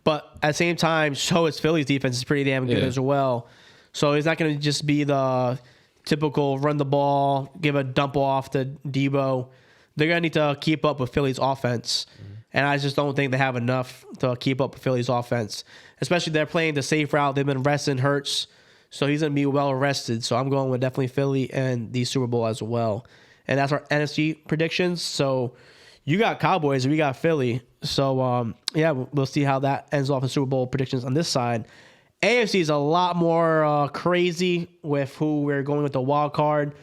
but at the same time, so is Philly's defense is pretty damn good as well. So it's not going to just be the typical run the ball, give a dump off to Debo. They're going to need to keep up with Philly's offense. And I just don't think they have enough to keep up with Philly's offense. Especially they're playing the safe route. They've been resting Hurts, so he's going to be well rested. So I'm going with definitely Philly and the Super Bowl as well. And that's our NFC predictions. So you got Cowboys and we got Philly. So, we'll see how that ends off in Super Bowl predictions on this side. AFC is a lot more crazy with who we're going with the wild card.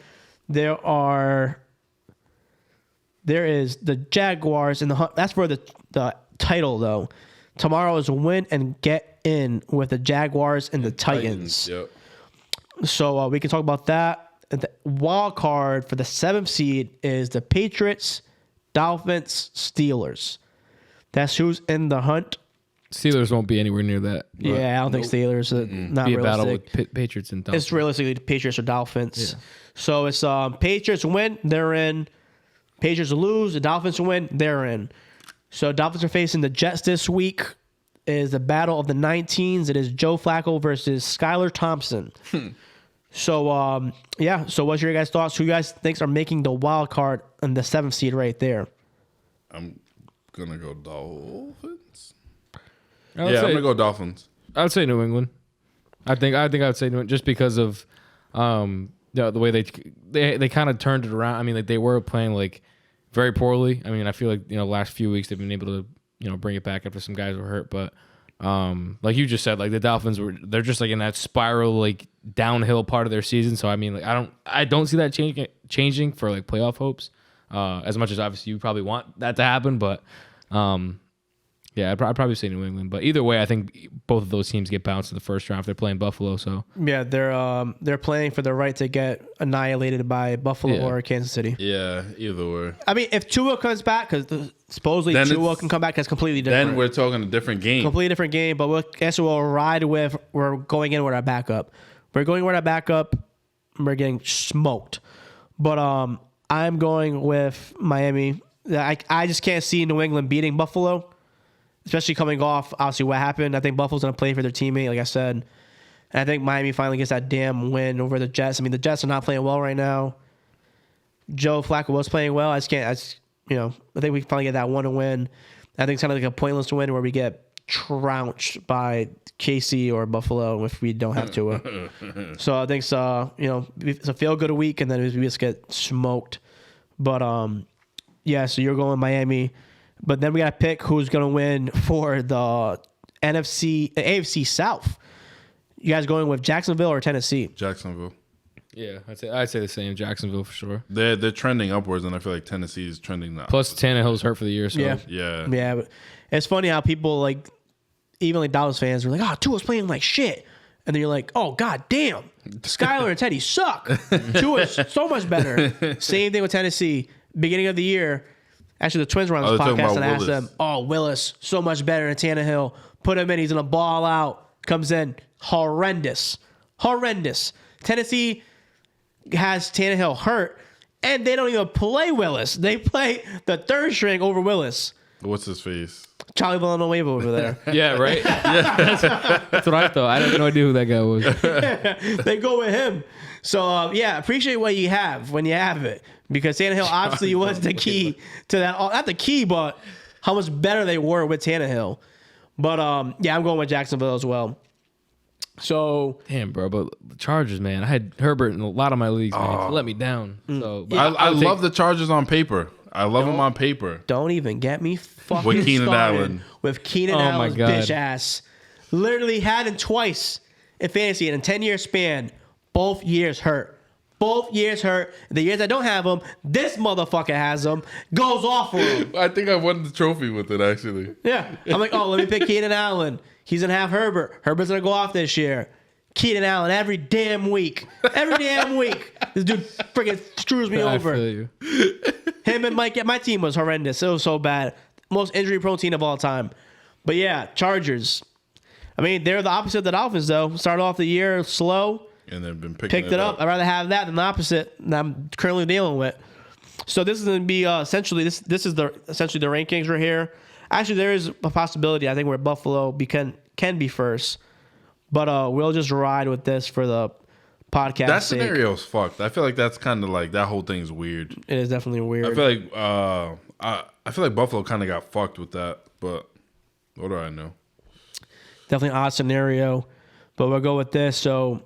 There are there is the Jaguars in the hunt. That's for the title, though. Tomorrow is win and get in with the Jaguars and the Titans. Yep. So we can talk about that. The wild card for the 7th seed is the Patriots, Dolphins, Steelers. That's who's in the hunt. Steelers won't be anywhere near that. Yeah, I don't think Steelers. Not Be a realistic. battle with Patriots and Dolphins. It's realistically the Patriots or Dolphins. Yeah. So it's Patriots win, they're in. Patriots lose, the Dolphins win, they're in. So Dolphins are facing the Jets this week. It is the battle of the 19s. It is Joe Flacco versus Skylar Thompson. So So what's your guys' thoughts? Who you guys think are making the wild card in the 7th seed right there? I'm gonna go Dolphins. I'm gonna go Dolphins. I would say New England. I think I would say New England just because of the way they kind of turned it around. I mean, like they were playing like very poorly. I mean, I feel like last few weeks they've been able to bring it back after some guys were hurt. But like you just said, like the Dolphins they're just like in that spiral like downhill part of their season. So I mean, like I don't see that changing for like playoff hopes. As much as obviously you probably want that to happen, but yeah, I'd probably say New England. But either way, I think both of those teams get bounced in the first round if they're playing Buffalo. So yeah, they're playing for the right to get annihilated by Buffalo or Kansas City. Yeah, either way. I mean, if Tua comes back, because supposedly Then Tua can come back, that's completely different. Then we're talking a different game. Completely different game, but we'll ride with. We're going in with our backup. We're going with our backup. We're getting smoked. But I'm going with Miami. I just can't see New England beating Buffalo, especially coming off obviously what happened. I think Buffalo's going to play for their teammate, like I said. And I think Miami finally gets that damn win over the Jets. I mean, the Jets are not playing well right now. Joe Flacco was playing well. I think we finally get that one win. I think it's kind of like a pointless win where we get trounced by KC or Buffalo if we don't have to. So I think it's a feel good week, and then we just get smoked. But so you're going Miami, but then we got to pick who's going to win for the AFC South. You guys going with Jacksonville or Tennessee? Jacksonville. yeah, I'd say the same. Jacksonville for sure. They're trending upwards, and I feel like Tennessee is trending now. Plus Tannehill's hurt for the year. So Yeah. But it's funny how people even like Dallas fans were like, "Oh, Tua's playing like shit," and then you're like, "Oh, god damn, Skylar and Teddy suck. Tua's so much better." Same thing with Tennessee. Beginning of the year, actually the Twins were on this podcast and I asked them, "Oh, Willis so much better than Tannehill. Put him in. He's gonna ball out. Comes in horrendous. Tennessee has Tannehill hurt, and they don't even play Willis. They play the third string over Willis. What's his face? Charlie Villanueva over there. Yeah, right. That's what I thought. I had no idea who that guy was. They go with him. So appreciate what you have when you have it, because Tannehill obviously was the key to that. Not the key, but how much better they were with Tannehill. But I'm going with Jacksonville as well. So damn, bro, but the Chargers, man, I had Herbert in a lot of my leagues, man. He let me down. So I love the Chargers on paper. I love them on paper. Don't even get me fucking With Keenan started Allen. with Keenan Oh, Allen's my God. bitch ass. Literally had him twice in fantasy in a 10-year span. Both years hurt. The years I don't have him, this motherfucker has him. Goes off for him. I think I won the trophy with it, actually. Yeah. I'm like, let me pick Keenan Allen. He's going to have Herbert. Herbert's going to go off this year. Keenan Allen every damn week. This dude freaking screws me over. I feel you. Him and Mike, my team was horrendous. It was so bad. Most injury-prone team of all time. But yeah, Chargers. I mean, they're the opposite of the Dolphins, though. Started off the year slow. And they've been picked it up. I'd rather have that than the opposite that I'm currently dealing with. So this is going to be essentially this is essentially the rankings right here. Actually, there is a possibility I think where Buffalo can be first, but we'll just ride with this for the podcast. That scenario's fucked. I feel like that's kind of like that whole thing's weird. It is definitely weird. I feel like Buffalo kind of got fucked with that, but what do I know? Definitely an odd scenario, but we'll go with this. So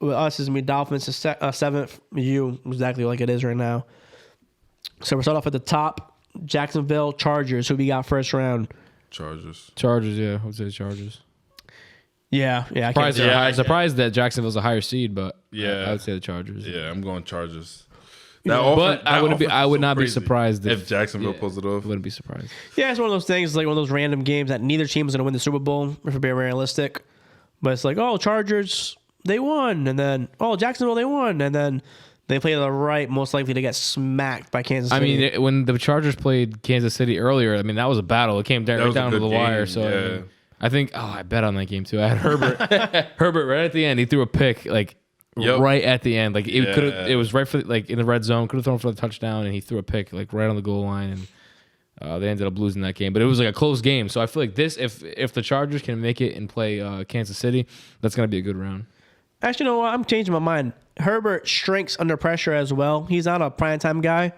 with us, is me Dolphins is 7th. You exactly like it is right now. So we'll start off at the top. Jacksonville Chargers. Who we got first round? Chargers, yeah. I would say Chargers. Yeah. I'm surprised that Jacksonville's a higher seed, but yeah, I would say the Chargers. Yeah, I'm going Chargers. But I would not be surprised if Jacksonville pulls it off. I wouldn't be surprised. Yeah, it's one of those things, like one of those random games that neither team is going to win the Super Bowl, if we're being realistic. But it's like, oh, Chargers, they won. And then, oh, Jacksonville, they won. And then they play to the right, most likely to get smacked by Kansas City. I mean, when the Chargers played Kansas City earlier, I mean, that was a battle. It came right down to the wire. So yeah. I think, I bet on that game too. I had Herbert right at the end. He threw a pick, like, right at the end. Like, it was right for, like, in the red zone. Could have thrown for the touchdown, and he threw a pick, like, right on the goal line. And they ended up losing that game. But it was, like, a close game. So I feel like if the Chargers can make it and play Kansas City, that's going to be a good round. Actually, you know what? I'm changing my mind. Herbert shrinks under pressure as well. He's not a primetime guy.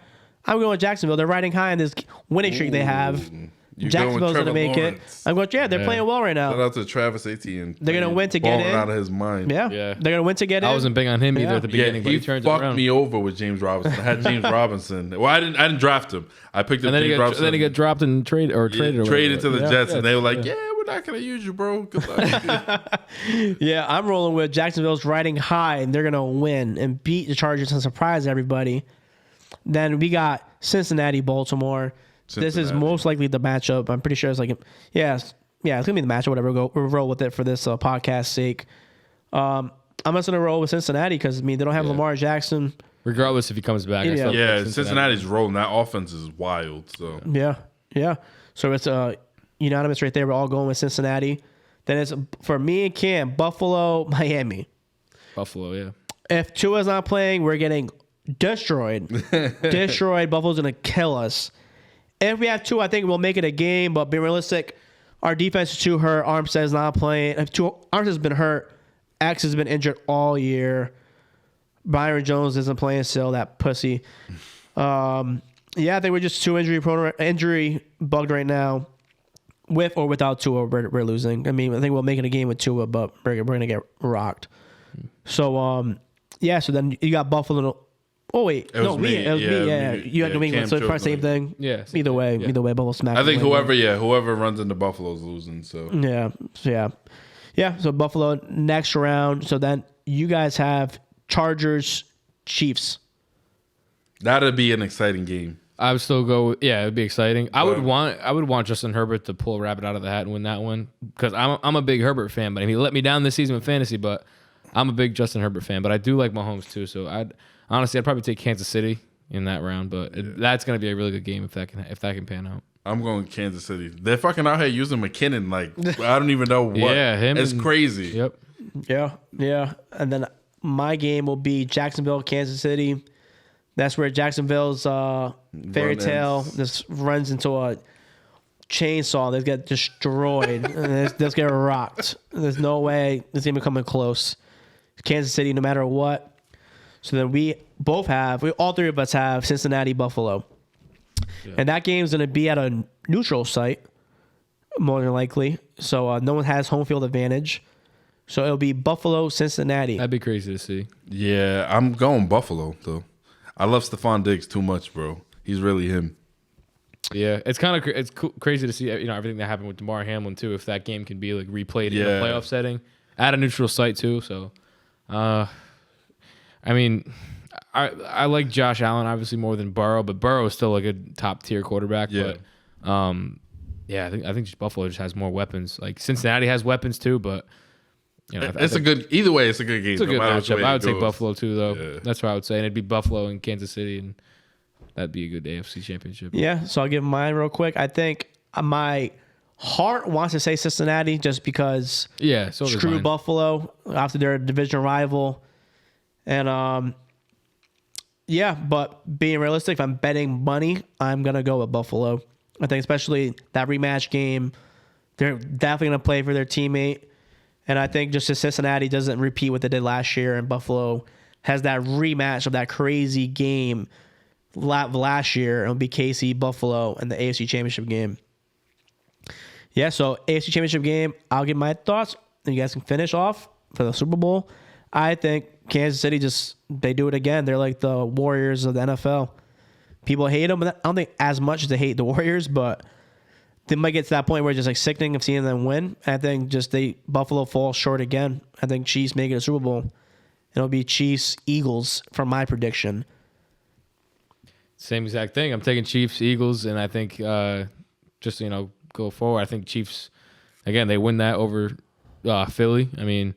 I'm going with Jacksonville. They're riding high on this winning streak they have. Jacksonville's going to make it. I'm going, they're playing well right now. Shout out to Travis Etienne. They're going to win to get in. Out of his mind. Yeah. They're going to win to get in. I wasn't big on him either at the beginning, but he turned fucked around. me over with James Robinson. I had James Robinson. Well, I didn't draft him. I picked up James Robinson. Then he got dropped and traded. Traded to the Jets, and they were like, we're not going to use you, bro. Good luck. Yeah, I'm rolling with Jacksonville's riding high, and they're going to win and beat the Chargers and surprise everybody. Then we got Cincinnati, Baltimore. This is most likely the matchup. I'm pretty sure it's like, it's going to be the matchup, whatever. We'll roll with it for this podcast sake. I'm just going to roll with Cincinnati because, I mean, they don't have Lamar Jackson. Regardless if he comes back. Cincinnati's rolling. That offense is wild. So Yeah. So it's unanimous right there. We're all going with Cincinnati. Then it's, for me and Cam, Buffalo, Miami. Buffalo, yeah. If Tua's not playing, we're getting destroyed. Buffalo's going to kill us. If we have Tua, I think we'll make it a game, but being realistic, our defense is too hurt. Armstead's not playing. Armstead's been hurt. X has been injured all year. Byron Jones isn't playing still, that pussy. I think we're just too injury bugged right now. With or without Tua, we're losing. I mean, I think we'll make it a game with Tua, but we're going to get rocked. So, so then you got Buffalo. Oh, wait. It was me. You had New England, so it's probably the same thing. Yeah. Either way, Buffalo smacked. I think whoever runs into Buffalo's losing. So Yeah, so Buffalo next round. So then you guys have Chargers, Chiefs. That'd be an exciting game. I would still go. Yeah, it'd be exciting. I would want Justin Herbert to pull a rabbit out of the hat and win that one because I'm a big Herbert fan. But he let me down this season with fantasy. But I'm a big Justin Herbert fan. But I do like Mahomes too. So I'd probably take Kansas City in that round. But that's going to be a really good game if that can pan out. I'm going Kansas City. They're fucking out here using McKinnon. Like I don't even know what. It's crazy. Yep. Yeah. And then my game will be Jacksonville, Kansas City. That's where Jacksonville's fairy tale just runs into a chainsaw. They get destroyed. They just get rocked. There's no way this game is coming close. Kansas City, no matter what. So then all three of us have Cincinnati, Buffalo. Yeah. And that game's going to be at a neutral site, more than likely. So no one has home field advantage. So it'll be Buffalo, Cincinnati. That'd be crazy to see. Yeah, I'm going Buffalo, though. I love Stephon Diggs too much, bro. He's really him. Yeah, it's kind of crazy to see everything that happened with DeMar Hamlin too. If that game can be like replayed in a playoff setting at a neutral site too. So, I mean, I like Josh Allen obviously more than Burrow, but Burrow is still like a top tier quarterback. Yeah. But I think Buffalo just has more weapons. Like Cincinnati has weapons too, but. Either way, it's a good game. It's a good matchup. I would take Buffalo too, though. Yeah. That's what I would say. And it'd be Buffalo and Kansas City, and that'd be a good AFC Championship. Yeah, so I'll give mine real quick. I think my heart wants to say Cincinnati just because screw Buffalo after their division rival. And, but being realistic, if I'm betting money, I'm going to go with Buffalo. I think especially that rematch game, they're definitely going to play for their teammate. And I think just if Cincinnati doesn't repeat what they did last year and Buffalo has that rematch of that crazy game last year, it'll be KC, Buffalo, and the AFC Championship game. Yeah, so AFC Championship game, I'll give my thoughts, and you guys can finish off for the Super Bowl. I think Kansas City they do it again. They're like the Warriors of the NFL. People hate them, but I don't think as much as they hate the Warriors, but they might get to that point where it's just like sickening of seeing them win. I think Buffalo falls short again. I think Chiefs make it a Super Bowl. It'll be Chiefs Eagles for my prediction. Same exact thing. I'm taking Chiefs, Eagles, and I think just go forward. I think Chiefs again. They win that over Philly. I mean,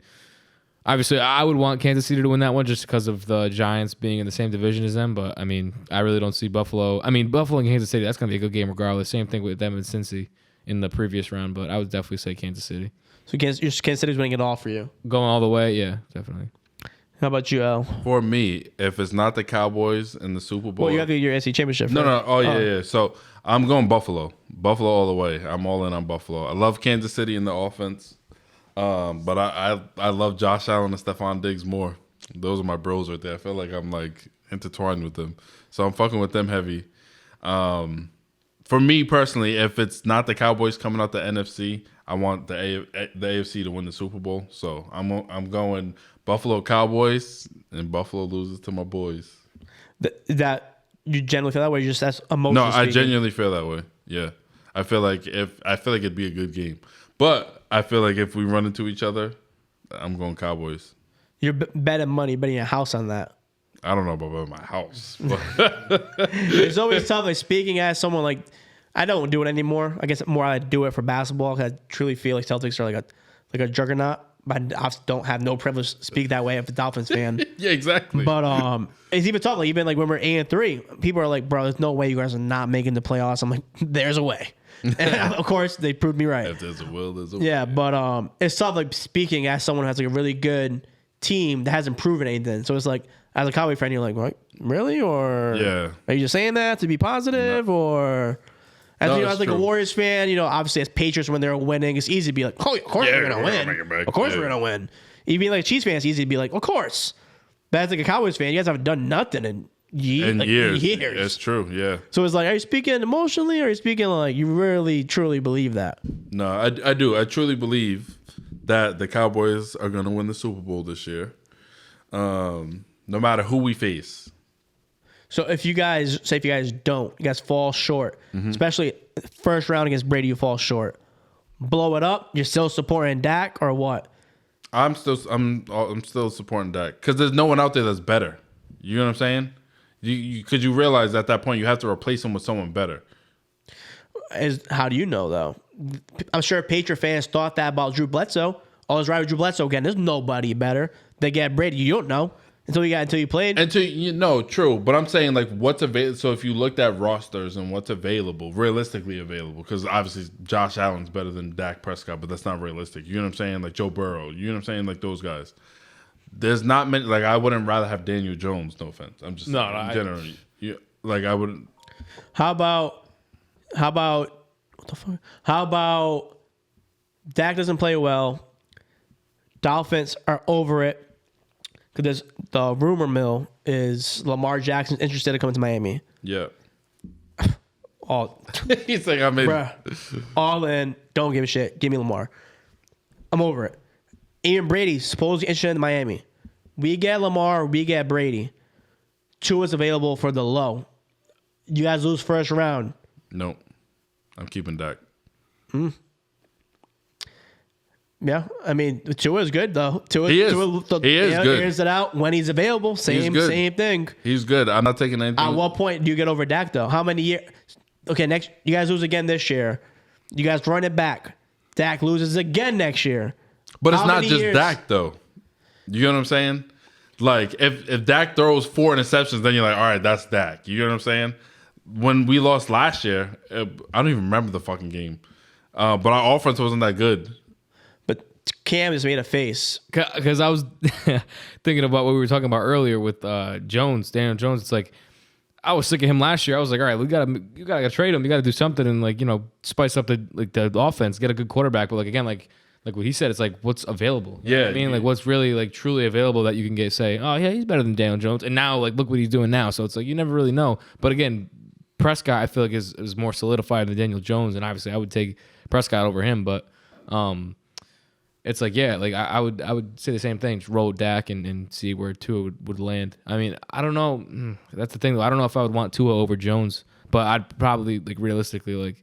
obviously, I would want Kansas City to win that one just because of the Giants being in the same division as them. But I mean, I really don't see Buffalo. I mean, Buffalo and Kansas City. That's gonna be a good game regardless. Same thing with them and Cincy in the previous round. But I would definitely say Kansas City. So Kansas City's winning it all for you. Going all the way, yeah, definitely. How about you, Al? For me, if it's not the Cowboys in the Super Bowl, Well, you have your NFC Championship. no, right? no, yeah. So I'm going Buffalo all the way. I'm all in on Buffalo. I love Kansas City in the offense, but I love Josh Allen and Stephon Diggs more. Those are my bros right there. I feel like I'm like intertwined with them, so I'm fucking with them heavy. For me personally, if it's not the Cowboys coming out the NFC, I want the AFC to win the Super Bowl. So I'm going Buffalo Cowboys, and Buffalo loses to my boys. That you generally feel that way? Just that's emotional. No, I genuinely feel that way. Yeah, I feel like it'd be a good game, but I feel like if we run into each other, I'm going Cowboys. You're betting money, betting your house on that. I don't know about my house. But It's always tough. Like speaking as someone like I don't do it anymore. I guess more I do it for basketball because I truly feel like Celtics are like a juggernaut. But I don't have no privilege to speak that way of a Dolphins fan. Yeah, exactly. But it's even tough. Like even like when we're 8-3, people are like, "Bro, there's no way you guys are not making the playoffs." I'm like, "There's a way," and of course they proved me right. If there's a will, there's a way. Yeah, but it's tough. Like speaking as someone who has like a really good team that hasn't proven anything. So it's like as a Cowboy fan, you're like, "What? Really?" Or Yeah. are you just saying that to be positive or? As, No, as like true. a Warriors fan, obviously as Patriots when they're winning, it's easy to be like, "Oh, of course Yeah, we're gonna we're gonna win. make it back." Of course Yeah. we're gonna win." Even like Chiefs fans, it's easy to be like, "Of course." But as like a Cowboys fan, you guys haven't done nothing in years. It's true. Yeah. So it's like, are you speaking emotionally, or are you speaking like you really truly believe that? No, I do. I truly believe that the Cowboys are going to win the Super Bowl this year, no matter who we face. So if you guys don't, you guys fall short, especially first round against Brady, you fall short. Blow it up. You're still supporting Dak or what? I'm still supporting Dak because there's no one out there that's better. You know what I'm saying? Because you realize at that point you have to replace him with someone better. How do you know though? I'm sure Patriot fans thought that about Drew Bledsoe. Oh, it's right with Drew Bledsoe again. There's nobody better. They get Brady. You don't know until you played. True. But I'm saying like what's available. So if you looked at rosters and what's available, realistically available, because obviously Josh Allen's better than Dak Prescott, but that's not realistic. You know what I'm saying? Like Joe Burrow. You know what I'm saying? Like those guys. There's not many. Like I wouldn't rather have Daniel Jones. No offense. I'm just generally. I wouldn't. How about what the fuck? How about Dak doesn't play well? Dolphins are over it because the rumor mill is Lamar Jackson's interested in coming to Miami. Yeah. All He's like, I'm in. bruh, all in. Don't give a shit. Give me Lamar. I'm over it. Even Brady's supposedly interested in Miami. We get Lamar. We get Brady. Tua's available for the low. You guys lose first round. No, I'm keeping Dak. Yeah, I mean, Tua is good though. He is. He is good. Airs it out when he's available. Same thing. He's good. I'm not taking anything. At what point do you get over Dak though? How many years? Okay, next you guys lose again this year. You guys run it back. Dak loses again next year. But it's How not many just years? Dak though. You know what I'm saying? Like if Dak throws 4 interceptions, then you're like, all right, that's Dak. You know what I'm saying? When we lost last year, I don't even remember the fucking game. But our offense wasn't that good. But Cam just made a face. Because I was thinking about what we were talking about earlier with Daniel Jones. It's like I was sick of him last year. I was like, all right, you gotta trade him. You gotta do something and spice up the offense, get a good quarterback. But again, like what he said, it's like what's available. You know what I mean, like what's really truly available that you can say, oh yeah, he's better than Daniel Jones. And now look what he's doing now. So it's like you never really know. But again, Prescott I feel like is more solidified than Daniel Jones, and obviously I would take Prescott over him. But it's like I would say the same thing. Just roll Dak and see where Tua would land. I mean, I don't know. That's the thing though. I don't know if I would want Tua over Jones, but I'd probably realistically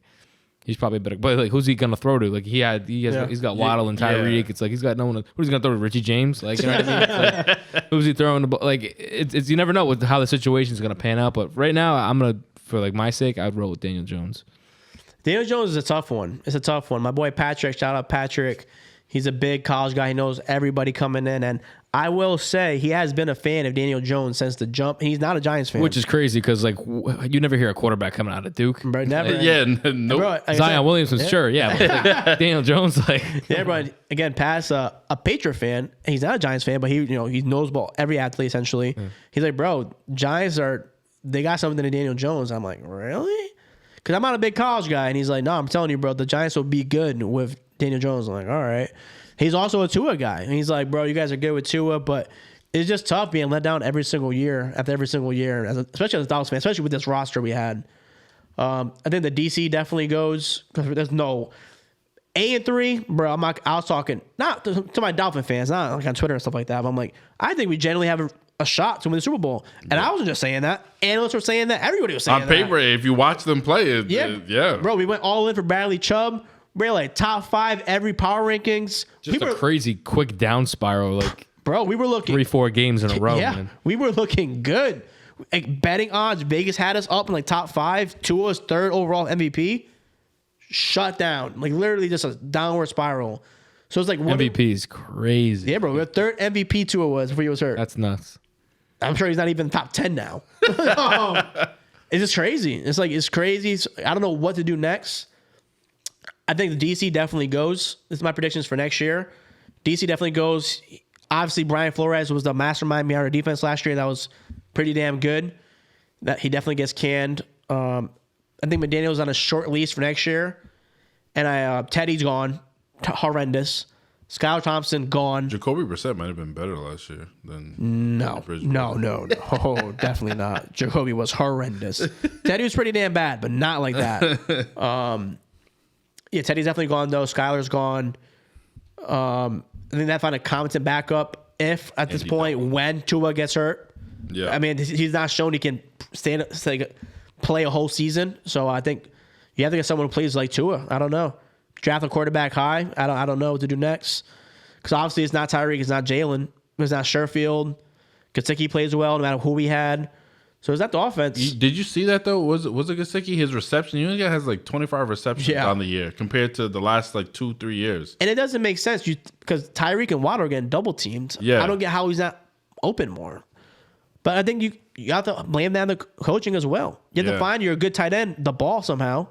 He's probably better. But like, who's he gonna throw to? Like he's got Waddle and Tyreek. It's like he's got no one. Who's he gonna throw to? Richie James? Like, you know what I mean? Like, who's he throwing the ball? Like it's you never know how the situation's gonna pan out. But right now, I'm gonna, for like my sake, I'd roll with Daniel Jones. Daniel Jones is a tough one. It's a tough one. My boy Patrick, shout out Patrick. He's a big college guy. He knows everybody coming in. And I will say he has been a fan of Daniel Jones since the jump. He's not a Giants fan. Which is crazy because, like, you never hear a quarterback coming out of Duke. Bro, never. Nope. Bro, like Zion Williamson, sure, yeah. But like, Daniel Jones, like. Yeah, bro. Again, past a Patriot fan. He's not a Giants fan, but he knows about every athlete, essentially. He's like, bro, Giants they got something to Daniel Jones. I'm like, really? Because I'm not a big college guy. And he's like, no, I'm telling you, bro, the Giants will be good with Daniel Jones. I'm like, all right. He's also a Tua guy. And he's like, bro, you guys are good with Tua, but it's just tough being let down every single year after every single year, especially as a Dolphins fan, especially with this roster we had. I think the DC definitely goes because there's no 8-3, bro. I was talking not to my Dolphin fans, not like on Twitter and stuff like that, but I'm like, I think we generally have a shot to win the Super Bowl. And I wasn't just saying that. Analysts were saying that. Everybody was saying that. On paper, if you watch them play, yeah. Bro, we went all in for Bradley Chubb. We're like top 5 every power rankings. Just a crazy quick down spiral, like, bro, we were looking 3-4 games in a row. Yeah, man. we were looking good. Like, betting odds, Vegas had us up in like top 5. Tua's 3rd overall MVP. Shut down. Like, literally just a downward spiral. So it's like MVP is crazy. Yeah, bro. The 3rd MVP Tua was before he was hurt. That's nuts. I'm sure he's not even top 10 now. It's just crazy. It's crazy. I don't know what to do next. I think the DC definitely goes. This is my predictions for next year. DC definitely goes. Obviously, Brian Flores was the mastermind behind our defense last year. That was pretty damn good. That he definitely gets canned. I think McDaniel's on a short lease for next year. And Teddy's gone. Horrendous. Skylar Thompson gone. Jacoby Brissett might have been better last year than No. Oh, definitely not. Jacoby was horrendous. Teddy was pretty damn bad, but not like that. Yeah, Teddy's definitely gone, though. Skylar's gone. I think that find a competent backup if, at this point, when Tua gets hurt. Yeah. I mean, he's not shown he can play a whole season. So I think you have to get someone who plays like Tua. I don't know. Draft a quarterback high. I don't know what to do next. Because obviously it's not Tyreek, it's not Jalen, it's not Sherfield. Gesicki plays well no matter who we had. So is that the offense? Did you see that though? Was it Gesicki? His reception, he only has like 25 receptions on the year compared to the last like 2-3 years. And it doesn't make sense because Tyreek and Waddle are getting double teamed. Yeah. I don't get how he's not open more. But I think you have to blame that on the coaching as well. You have to find you're a good tight end, the ball somehow.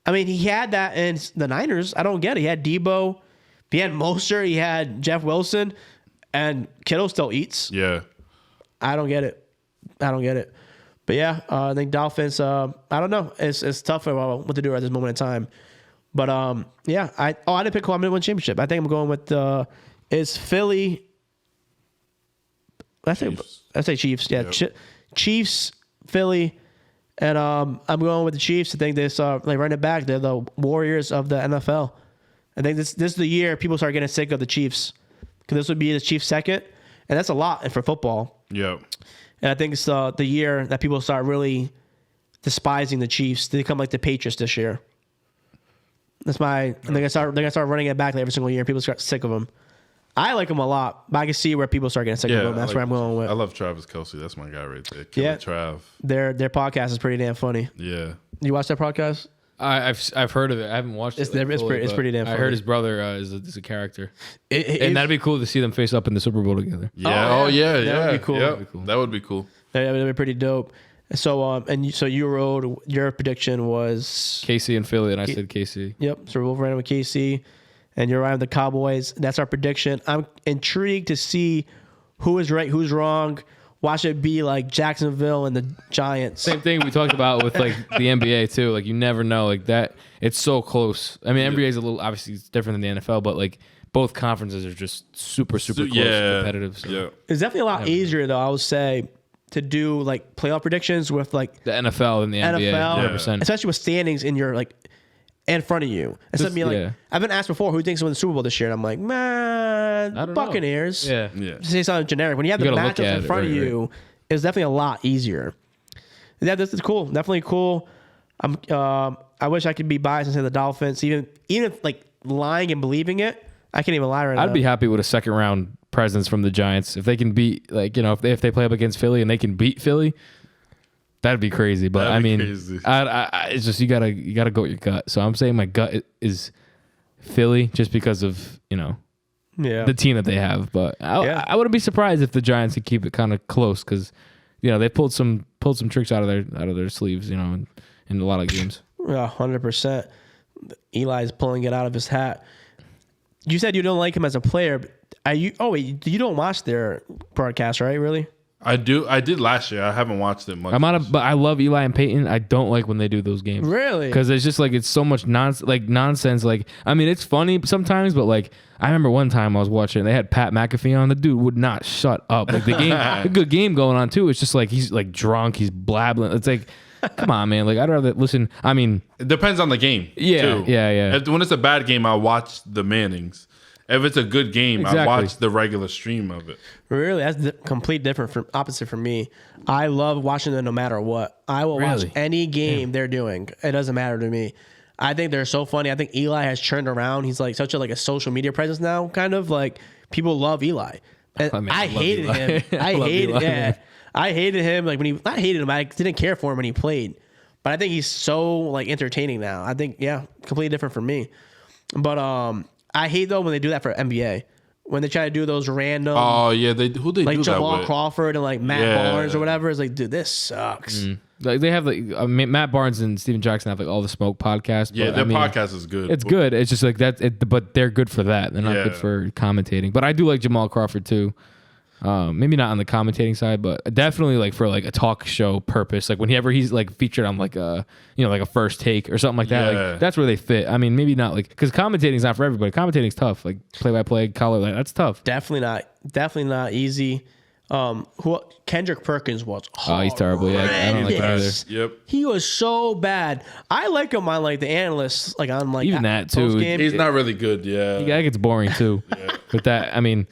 I mean, he had that in the Niners. I don't get it. He had Debo, he had Mostert, he had Jeff Wilson, and Kittle still eats. Yeah. I don't get it. But yeah, I think Dolphins, I don't know. It's tough for what to do at this moment in time. But yeah, I didn't pick who I'm going to win championship. I think I'm going with is Philly. I say Chiefs. Yeah, yep. Chiefs, Philly. And I'm going with the Chiefs. I think this running it back. They're the Warriors of the NFL. I think this is the year people start getting sick of the Chiefs because this would be the Chiefs' second, and that's a lot for football. Yeah. And I think it's the year that people start really despising the Chiefs. They become like the Patriots this year. That's my. They're gonna start running it back every single year. People start sick of them. I like them a lot, but I can see where people start getting sick of them. That's where I'm going with. I love Travis Kelce. That's my guy right there. Killer Trav. Their podcast is pretty damn funny. Yeah. You watch that podcast? I've heard of it. I haven't watched it. It's pretty damn funny. I heard his brother is a character. And that'd be cool to see them face up in the Super Bowl together. Yeah. Yeah. That would be cool. Yep. That would be cool. That would be pretty dope. So so you wrote your prediction was KC and Philly, and I said KC. Yep. So we're both ran with KC, and you're right with the Cowboys. That's our prediction. I'm intrigued to see who is right, who's wrong. Watch it be like Jacksonville and the Giants. Same thing we talked about with like the NBA too. Like you never know, like that. It's so close. I mean, NBA is a little obviously it's different than the NFL, but like both conferences are just super close, and competitive. So. Yeah. It's definitely a lot easier though. I would say to do like playoff predictions with like the NFL and the NBA, 100%. Especially with standings in your like in front of you. Instead of being like, I've been asked before who thinks will win the Super Bowl this year, and I'm like, man, Buccaneers. Yeah. To say something generic. When you have the matchups in front of you, it's definitely a lot easier. Yeah, this is cool. Definitely cool. I wish I could be biased and say the Dolphins. Even if like lying and believing it, I can't even lie right now. I'd be happy with a second round presence from the Giants if they can beat, like, you know, if they play up against Philly and they can beat Philly. That'd be crazy. But I mean, it's just you gotta go with your gut. So I'm saying my gut is Philly, just because of, you know, the team that they have. But I wouldn't be surprised if the Giants could keep it kind of close, because, you know, they pulled some tricks out of their sleeves, you know, in a lot of games. Yeah, 100%. Eli's pulling it out of his hat. You said you don't like him as a player. Are you? Oh wait, you don't watch their broadcast, right? Really? I do. I did last year. I haven't watched it much. But I love Eli and Peyton. I don't like when they do those games. Really? Because it's just like it's so much nonsense. Like, I mean, it's funny sometimes, but like I remember one time I was watching, they had Pat McAfee on. The dude would not shut up. Like the game, a good game going on too. It's just like he's like drunk. He's blabbling. It's like, come on, man. Like, I'd rather listen. I mean, it depends on the game. Yeah, too. yeah. When it's a bad game, I watch the Mannings. If it's a good game, exactly. I watch the regular stream of it. Really? That's complete opposite from me. I love watching them no matter what. I will watch any game they're doing. It doesn't matter to me. I think they're so funny. I think Eli has turned around. He's like such a social media presence now. Kind of like people love Eli. And I hated him. I hated him. Like not hated him. I didn't care for him when he played. But I think he's so like entertaining now. I think completely different from me. But I hate though when they do that for NBA. When they try to do those random. Oh yeah, who they like do Jamal that with? Crawford and like Matt Barnes or whatever. It's like, dude, this sucks. Like they have Matt Barnes and Steven Jackson have like All the Smoke podcast. Yeah, their podcast is good. It's good. It's just like but they're good for that. They're not good for commentating. But I do like Jamal Crawford too. Maybe not on the commentating side, but definitely like for like a talk show purpose. Like whenever he's like featured on like a like a First Take or something like that. Like that's where they fit. I mean, maybe not like, because commentating's not for everybody. Commentating's tough. Like play-by-play, color, like that's tough. Definitely not easy. Kendrick Perkins was oh, he's terrible. Yeah, I don't like him either. Yep, he was so bad. I like him on like the analysts, like on like even that too. He's not really good. Yeah, that gets boring too. But that, I mean,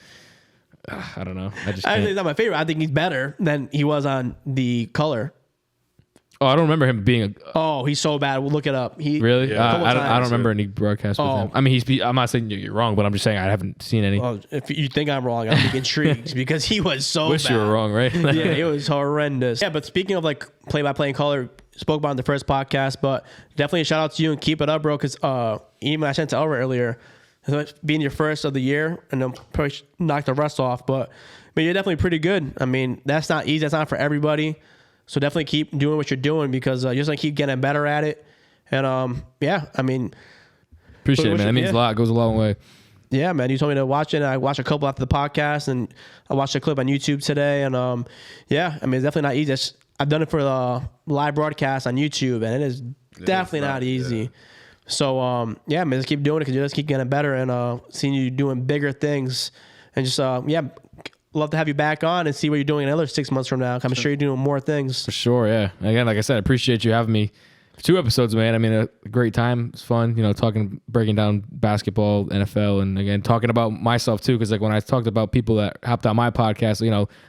I don't know. I think he's not my favorite. I think he's better than he was on the color. Oh, I don't remember him being he's so bad. We'll look it up. Really? I don't remember any broadcasts with him. I mean, I'm not saying you're wrong, but I'm just saying I haven't seen any. Well, if you think I'm wrong, I'm intrigued because he was so Wish bad. you were wrong, right? Yeah, it was horrendous. Yeah, but speaking of like play-by-play and color, spoke about in the first podcast, but definitely a shout out to you and keep it up, bro, because even I sent to Elray earlier, being your first of the year, and then probably knock the rest off, but you're definitely pretty good. I mean, that's not easy. That's not for everybody. So definitely keep doing what you're doing, because you're just going to keep getting better at it. And, I mean. Appreciate it, man. That means a lot. It goes a long way. Yeah, man. You told me to watch it, and I watched a couple after the podcast, and I watched a clip on YouTube today. And, I mean, it's definitely not easy. I've done it for the live broadcast on YouTube, and it is definitely not easy. Yeah. So, man, just keep doing it, because you just keep getting better, and seeing you doing bigger things. And just, love to have you back on and see what you're doing in another 6 months from now. I'm sure you're doing more things. For sure, yeah. Again, like I said, I appreciate you having me for 2 episodes, man. I mean, a great time. It's fun, breaking down basketball, NFL, and again, talking about myself too, because like when I talked about people that hopped on my podcast,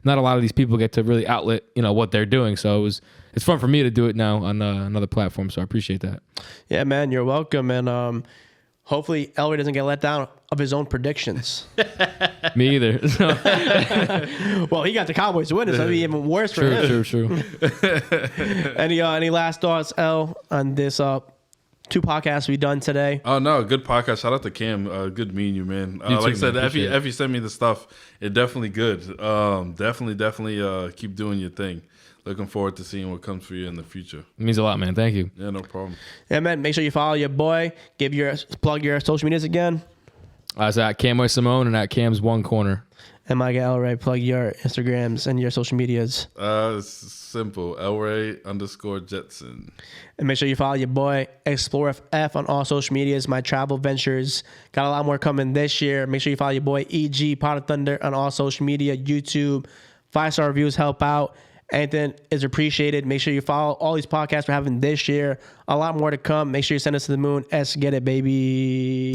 not a lot of these people get to really outlet, what they're doing. So it's fun for me to do it now on another platform. So I appreciate that. Yeah, man, you're welcome. And hopefully Elray doesn't get let down of his own predictions. Me either. Well, he got the Cowboys to win it, so it'd be even worse for him. True. Any last thoughts, El, on this 2 podcasts we've done today? Oh, no, good podcast. Shout out to Cam. Good meeting you, man. Like I said, Efi sent me the stuff. It's definitely good. Definitely keep doing your thing. Looking forward to seeing what comes for you in the future. It means a lot, man. Thank you. Yeah, no problem. Yeah, man. Make sure you follow your boy. Plug your social medias again. I was at Camboy Simone and at Cam's One Corner. And my guy Elray, plug your Instagrams and your social medias. It's simple. Elray_Jetson. And make sure you follow your boy Explore F on all social medias. My travel ventures. Got a lot more coming this year. Make sure you follow your boy EG Pot of Thunder on all social media, YouTube. 5-star reviews help out. Anything is appreciated. Make sure you follow all these podcasts we're having this year. A lot more to come. Make sure you send us to the moon. Let's get it, baby.